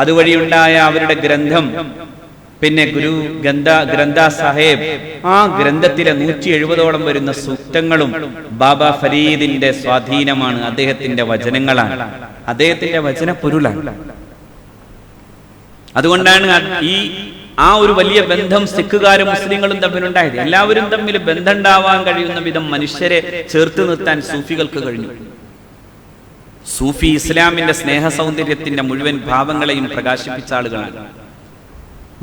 അതുവഴിയുണ്ടായ അവരുടെ ഗ്രന്ഥം, പിന്നെ ഗുരു ഗ്രന്ഥ സാഹേബ്, ആ ഗ്രന്ഥത്തിലെ 170ഓളം വരുന്ന സൂക്തങ്ങളും ബാബാ ഫരീദിന്റെ സ്വാധീനമാണ്, അദ്ദേഹത്തിന്റെ വചനങ്ങളാണ്, അദ്ദേഹത്തിന്റെ വചന പൊരുളാണ്. അതുകൊണ്ടാണ് ആ ഒരു വലിയ ബന്ധം സിഖുകാരും മുസ്ലിങ്ങളും തമ്മിലുണ്ടായത്. എല്ലാവരും തമ്മിൽ ബന്ധം ഉണ്ടാവാൻ കഴിയുന്ന വിധം മനുഷ്യരെ ചേർത്ത് നിർത്താൻ സൂഫികൾക്ക് കഴിഞ്ഞു. സൂഫി ഇസ്ലാമിന്റെ സ്നേഹ സൗന്ദര്യത്തിന്റെ മുഴുവൻ ഭാവങ്ങളെയും പ്രകാശിപ്പിച്ച ആളുകളാണ്.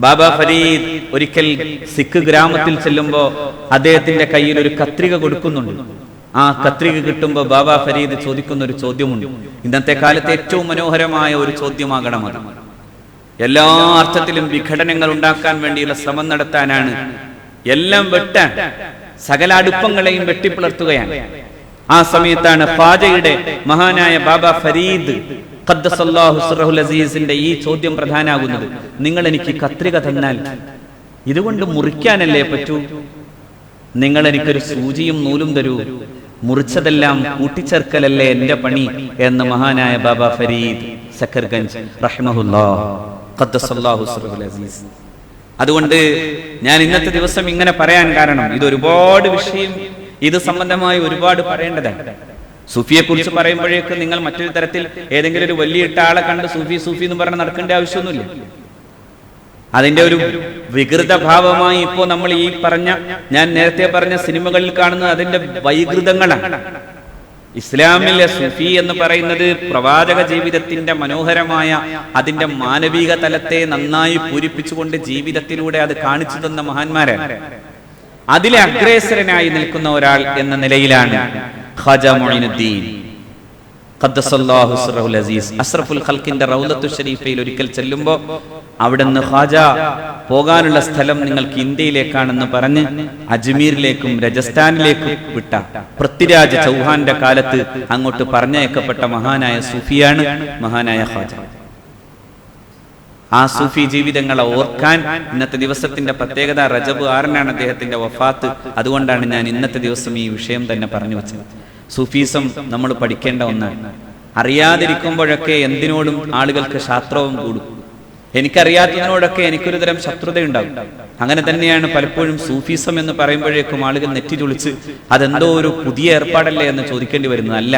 ബാബാ ഫരീദ് ഒരിക്കൽ സിഖ് ഗ്രാമത്തിൽ ചെല്ലുമ്പോ അദ്ദേഹത്തിന്റെ കയ്യിൽ ഒരു കത്രിക കൊടുക്കുന്നുണ്ട്. ആ കത്രിക കിട്ടുമ്പോൾ ബാബാ ഫരീദ് ചോദിക്കുന്ന ഒരു ചോദ്യമുണ്ട്. ഇന്നത്തെ കാലത്തെ ഏറ്റവും മനോഹരമായ ഒരു ചോദ്യമാകണം അത്. എല്ലാ അർത്ഥത്തിലും വിഘടനങ്ങൾ ഉണ്ടാക്കാൻ വേണ്ടിയുള്ള ശ്രമം നടത്താനാണ്, എല്ലാം വെട്ടാൻ, സകല അടുപ്പങ്ങളെയും വെട്ടിപ്പിളർത്തുകയാണ്. ആ സമയത്താണ് ഖാജയുടെ മഹാനായ ബാബാ ഫരീദ് ഖദ്ദസല്ലാഹു സിർറഹുൽ അസീസിന്റെ ഈ ചോദ്യം പ്രധാനാകുന്നത്. നിങ്ങൾ എനിക്ക് കത്രിക തന്നാൽ ഇതുകൊണ്ട് മുറിക്കാനല്ലേ പറ്റൂ, നിങ്ങൾ എനിക്കൊരു സൂചിയും നൂലും തരൂ, മുറിച്ചതെല്ലാം കൂട്ടിച്ചേർക്കലല്ലേ എന്റെ പണി എന്ന് മഹാനായ ബാബാ ഫരീദ് സഖർഗഞ്ച് റഹിമഹുല്ലാഹ് ഖദ്ദസല്ലാഹു സിർറഹുൽ അസീസ്. അതുകൊണ്ട് ഞാൻ ഇന്നത്തെ ദിവസം ഇങ്ങനെ പറയാൻ കാരണം ഇത് ഒരുപാട് വിഷയം, ഇത് സംബന്ധമായി ഒരുപാട് പറയേണ്ടതാണ്. സൂഫിയെ കുറിച്ച് പറയുമ്പോഴേക്ക് നിങ്ങൾ മറ്റൊരു തരത്തിൽ ഏതെങ്കിലും ഒരു വലിയ ഇട്ട ആളെ കണ്ട് സൂഫി സൂഫി എന്ന് പറഞ്ഞ് നടക്കേണ്ട ആവശ്യമൊന്നുമില്ല. അതിന്റെ ഒരു വികൃത ഭാവമായി ഇപ്പോ നമ്മൾ ഈ പറഞ്ഞ, ഞാൻ നേരത്തെ പറഞ്ഞ സിനിമകളിൽ കാണുന്നത് അതിന്റെ വൈകൃതങ്ങളാണ്. ഇസ്ലാമിലെ സൂഫി എന്ന് പറയുന്നത് പ്രവാചക ജീവിതത്തിന്റെ മനോഹരമായ അതിന്റെ മാനവിക തലത്തെ നന്നായി പൂരിപ്പിച്ചുകൊണ്ട് ജീവിതത്തിലൂടെ അത് കാണിച്ചു തന്ന മഹാന്മാരാണ്. അതിലെ അഗ്രേസരനായി നിൽക്കുന്ന ഒരാൾ എന്ന നിലയിലാണ് ഖാജ മുഈനുദ്ദീൻ ഖദ്ദസല്ലാഹു സിർറഹുൽ അസീസ്. അസ്റഫുൽ ഖൽഖിന്റെ റൗളത്തു ശരീഫയിൽ ഒരിക്കൽ ചെല്ലുമ്പോൾ അവിടുന്ന് ഖാജ പോകാനുള്ള സ്ഥലം നിങ്ങൾക്ക് ഇന്ത്യയിലേക്കാണെന്ന് പറഞ്ഞ് അജ്മീറിലേക്കും രജസ്ഥാനിലേക്കും വിട്ട പൃഥ്വിരാജ് ചൗഹാന്റെ കാലത്ത് അങ്ങോട്ട് പറഞ്ഞയക്കപ്പെട്ട മഹാനായ സൂഫിയാണ് മഹാനായ ഖാജ. ആ സൂഫി ജീവിതങ്ങളെ ഓർക്കാൻ ഇന്നത്തെ ദിവസത്തിന്റെ പ്രത്യേകത, റജബ് 6-നാണ് അദ്ദേഹത്തിന്റെ വഫാത്ത്. അതുകൊണ്ടാണ് ഞാൻ ഇന്നത്തെ ദിവസം ഈ വിഷയം തന്നെ പറഞ്ഞു വെച്ചത്. സൂഫീസം നമ്മൾ പഠിക്കേണ്ട ഒന്നാണ്. അറിയാതിരിക്കുമ്പോഴൊക്കെ എന്തിനോടും ആളുകൾക്ക് ശാസ്ത്രവും കൂടും. എനിക്കറിയാത്തതിനോടൊക്കെ എനിക്കൊരു തരം ശത്രുതയുണ്ടാകും. അങ്ങനെ തന്നെയാണ് പലപ്പോഴും സൂഫീസം എന്ന് പറയുമ്പോഴേക്കും ആളുകൾ നെറ്റിചൊളിച്ച് അതെന്തോ ഒരു പുതിയ ഏർപ്പാടല്ലേ എന്ന് ചോദിക്കേണ്ടി വരുന്നത്. അല്ല,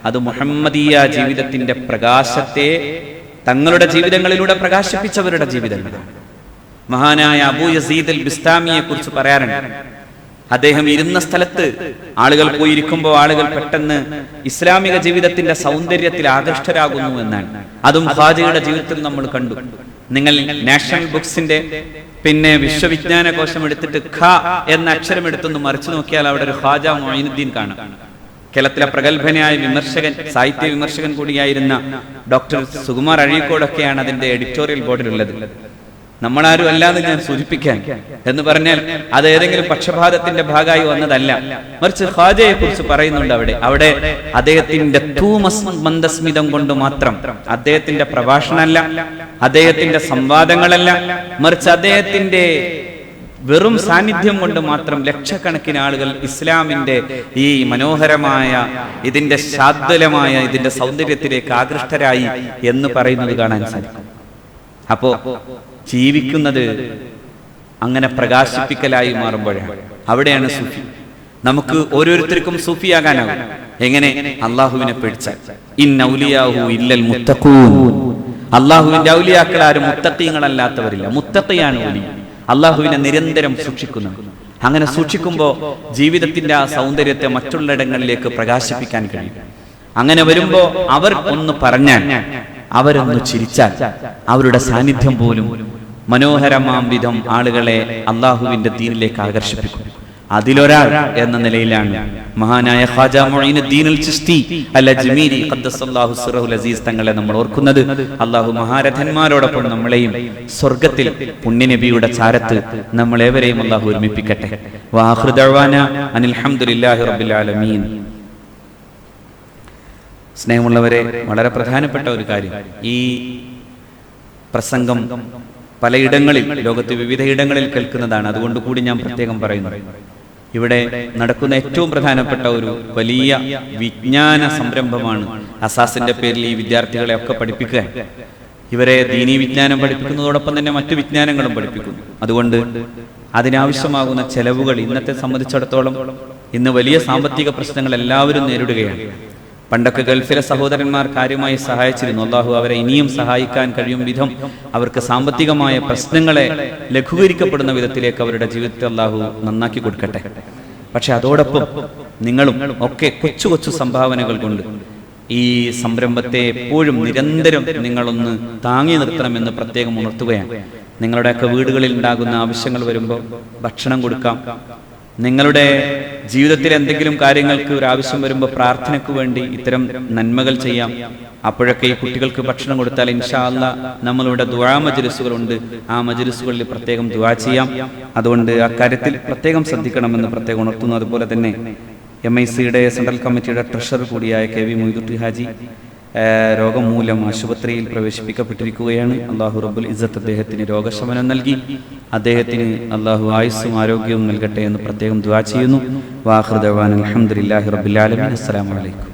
അത് മുഹമ്മദീയ ജീവിതത്തിന്റെ പ്രകാശത്തെ തങ്ങളുടെ ജീവിതങ്ങളിലൂടെ പ്രകാശിപ്പിച്ചവരുടെ ജീവിതങ്ങളാണ്. മഹാനായ അബൂ യസീദ് അൽ ബിസ്താമിയെ കുറിച്ച് പറയാറുണ്ട്. അദ്ദേഹം ഇരുന്ന സ്ഥലത്ത് ആളുകൾ പോയിരിക്കുമ്പോൾ ആളുകൾ പെട്ടെന്ന് ഇസ്ലാമിക ജീവിതത്തിന്റെ സൗന്ദര്യത്തിൽ ആകൃഷ്ടരാകുന്നു എന്നാണ്. അതും ഖാജയുടെ ജീവിതത്തിൽ നമ്മൾ കണ്ടു. നിങ്ങൾ നാഷണൽ ബുക്സിന്റെ പിന്നെ വിശ്വവിജ്ഞാന കോശം എടുത്തിട്ട് ഖ എന്ന അക്ഷരം എടുത്തൊന്ന് മറിച്ചു നോക്കിയാൽ അവിടെ ഒരു ഖാജ മുഈനുദ്ദീൻ കാണാം. കേരളത്തിലെ പ്രഗത്ഭനായ വിമർശകൻ, സാഹിത്യ വിമർശകൻ കൂടിയായിരുന്ന ഡോക്ടർ സുകുമാർ അഴീക്കോടൊക്കെയാണ് അതിന്റെ എഡിറ്റോറിയൽ ബോർഡിലുള്ളത്. നമ്മളാരും അല്ലാതെ ഞാൻ സൂചിപ്പിക്കാൻ എന്ന് പറഞ്ഞാൽ അത് ഏതെങ്കിലും പക്ഷപാതത്തിന്റെ ഭാഗമായി വന്നതല്ല, മറിച്ച് ഖാജയെ കുറിച്ച് പറയുന്നുണ്ട്. അവിടെ അദ്ദേഹത്തിന്റെ മന്ദസ്മിതം കൊണ്ട് മാത്രം, അദ്ദേഹത്തിന്റെ പ്രഭാഷണമല്ല, അദ്ദേഹത്തിന്റെ സംവാദങ്ങളല്ല, മറിച്ച് അദ്ദേഹത്തിന്റെ വെറും സാന്നിധ്യം കൊണ്ട് മാത്രം ലക്ഷക്കണക്കിന് ആളുകൾ ഇസ്ലാമിന്റെ ഈ മനോഹരമായ ഇതിന്റെ ശാദ്വലമായ ഇതിന്റെ സൗന്ദര്യത്തിലേക്ക് ആകൃഷ്ടരായി എന്ന് പറയുന്നത് കാണാൻ സാധിക്കും. അപ്പോ ജീവിക്കുന്നത് അങ്ങനെ പ്രകാശിപ്പിക്കലായി മാറുമ്പോഴാണ് അവിടെയാണ് സൂഫി. നമുക്ക് ഓരോരുത്തർക്കും സൂഫിയാകാനാവും. എങ്ങനെ? അള്ളാഹുവിനെ പേടിച്ചാൽ. ഇന്നൗലിയാഹു ഇല്ലൽ മുത്തഖൂൻ. അള്ളാഹുവിന്റെ ഔലിയാക്കൾ ആരും മുത്തഖീങ്ങളല്ലാത്തവരില്ല. മുത്തഖിയാണ് വലി, അള്ളാഹുവിനെ നിരന്തരം സൂക്ഷിക്കുന്നത്. അങ്ങനെ സൂക്ഷിക്കുമ്പോൾ ജീവിതത്തിന്റെ ആ സൗന്ദര്യത്തെ മറ്റുള്ളിടങ്ങളിലേക്ക് പ്രകാശിപ്പിക്കാൻ കഴിയും. അങ്ങനെ വരുമ്പോ അവർ ഒന്ന് പറഞ്ഞാൽ, അവരൊന്ന് ചിരിച്ചാൽ, അവരുടെ സാന്നിധ്യം പോലും മനോഹരമാം വിധം ആളുകളെ അള്ളാഹുവിന്റെ ദീനിലേക്ക് ആകർഷിപ്പിക്കും. അതിലൊരാൾ എന്ന നിലയിലാണ് മഹാനായ ഖാജ മുഈനുദ്ദീൻ അൽ ചിശ്തി അൽ അജ്മീരി ഖദ്ദസല്ലാഹു സിർറഹുൽ അസീസ് തങ്ങളെ നമ്മൾ ഓർക്കുന്നത്. അള്ളാഹു മഹാരഥന്മാരോടൊപ്പം നമ്മളെയും സ്വർഗത്തിൽ പുണ്യനബിയുടെ ചാരത്ത് നമ്മളേവരെയും അള്ളാഹു ഒരുമിപ്പിക്കട്ടെ. വആഖിറു ദഅ്വാനാ അനിൽ ഹംദുലില്ലാഹി റബ്ബിൽ ആലമീൻ. സ്നേഹമുള്ളവരെ, വളരെ പ്രധാനപ്പെട്ട ഒരു കാര്യം, ഈ പ്രസംഗം പലയിടങ്ങളിൽ, ലോകത്ത് വിവിധ ഇടങ്ങളിൽ കേൾക്കുന്നതാണ്. അതുകൊണ്ട് കൂടി ഞാൻ പ്രത്യേകം പറയുന്നു, ഇവിടെ നടക്കുന്ന ഏറ്റവും പ്രധാനപ്പെട്ട ഒരു വലിയ വിജ്ഞാന സംരംഭമാണ്. അസാസിന്റെ പേരിൽ ഈ വിദ്യാർത്ഥികളെ ഒക്കെ പഠിപ്പിക്കുക. ഇവരെ ദീനീ വിജ്ഞാനം പഠിപ്പിക്കുന്നതോടൊപ്പം തന്നെ മറ്റു വിജ്ഞാനങ്ങളും പഠിപ്പിക്കുന്നു. അതുകൊണ്ട് അതിനാവശ്യമാകുന്ന ചെലവുകൾ ഇന്നത്തെ സംബന്ധിച്ചിടത്തോളം ഇന്ന് വലിയ സാമ്പത്തിക പ്രശ്നങ്ങൾ എല്ലാവരും നേരിടുകയാണ്. പണ്ടൊക്കെ ഗൾഫിലെ സഹോദരന്മാർ കാര്യമായി സഹായിച്ചിരുന്നു. അള്ളാഹു അവരെ ഇനിയും സഹായിക്കാൻ കഴിയും വിധം അവർക്ക് സാമ്പത്തികമായ പ്രശ്നങ്ങളെ ലഘൂകരിക്കപ്പെടുന്ന വിധത്തിലേക്ക് അവരുടെ ജീവിതത്തെ അള്ളാഹു നന്നാക്കി കൊടുക്കട്ടെ. പക്ഷെ അതോടൊപ്പം നിങ്ങളും ഒക്കെ കൊച്ചു കൊച്ചു സംഭാവനകൾ കൊണ്ട് ഈ സംരംഭത്തെ എപ്പോഴും നിരന്തരം നിങ്ങളൊന്ന് താങ്ങി നിർത്തണമെന്ന് പ്രത്യേകം ഉണർത്തുകയാണ്. നിങ്ങളുടെയൊക്കെ വീടുകളിൽ ഉണ്ടാകുന്ന ആവശ്യങ്ങൾ വരുമ്പോൾ ഭക്ഷണം കൊടുക്കാം. നിങ്ങളുടെ ജീവിതത്തിൽ എന്തെങ്കിലും കാര്യങ്ങൾക്ക് ഒരു ആവശ്യം വരുമ്പോൾ പ്രാർത്ഥനയ്ക്ക് വേണ്ടി ഇത്തരം നന്മകൾ ചെയ്യാം. അപ്പോഴൊക്കെ ഈ കുട്ടികൾക്ക് ഭക്ഷണം കൊടുത്താൽ ഇൻഷാ അല്ലാഹ് നമ്മളിവിടെ ദുആ മജ്ലിസുകളുണ്ട്. ആ മജ്ലിസുകളിൽ പ്രത്യേകം ദുആ ചെയ്യാം. അതുകൊണ്ട് അക്കാര്യത്തിൽ പ്രത്യേകം ശ്രദ്ധിക്കണമെന്ന് പ്രത്യേകം ഉണർത്തുന്നു. അതുപോലെ തന്നെ MIC-യുടെ സെൻട്രൽ കമ്മിറ്റിയുടെ ട്രഷറർ കൂടിയായ KV മൊയ്തുട്ടി ഹാജി രോഗം മൂലം ആശുപത്രിയിൽ പ്രവേശിപ്പിക്കപ്പെട്ടിരിക്കുകയാണ്. അള്ളാഹു റബ്ബുൽ ഇസ്സത്ത് അദ്ദേഹത്തിന് രോഗശമനം നൽകി അദ്ദേഹത്തിന് അള്ളാഹു ആയുസ്സും ആരോഗ്യവും നൽകട്ടെ എന്ന് പ്രത്യേകം ദുആ ചെയ്യുന്നു. വആഖിറു ദഅ്വാനാ അൽഹംദുലില്ലാഹി റബ്ബിൽ ആലമീൻ. അസ്സലാമു അലൈക്കും.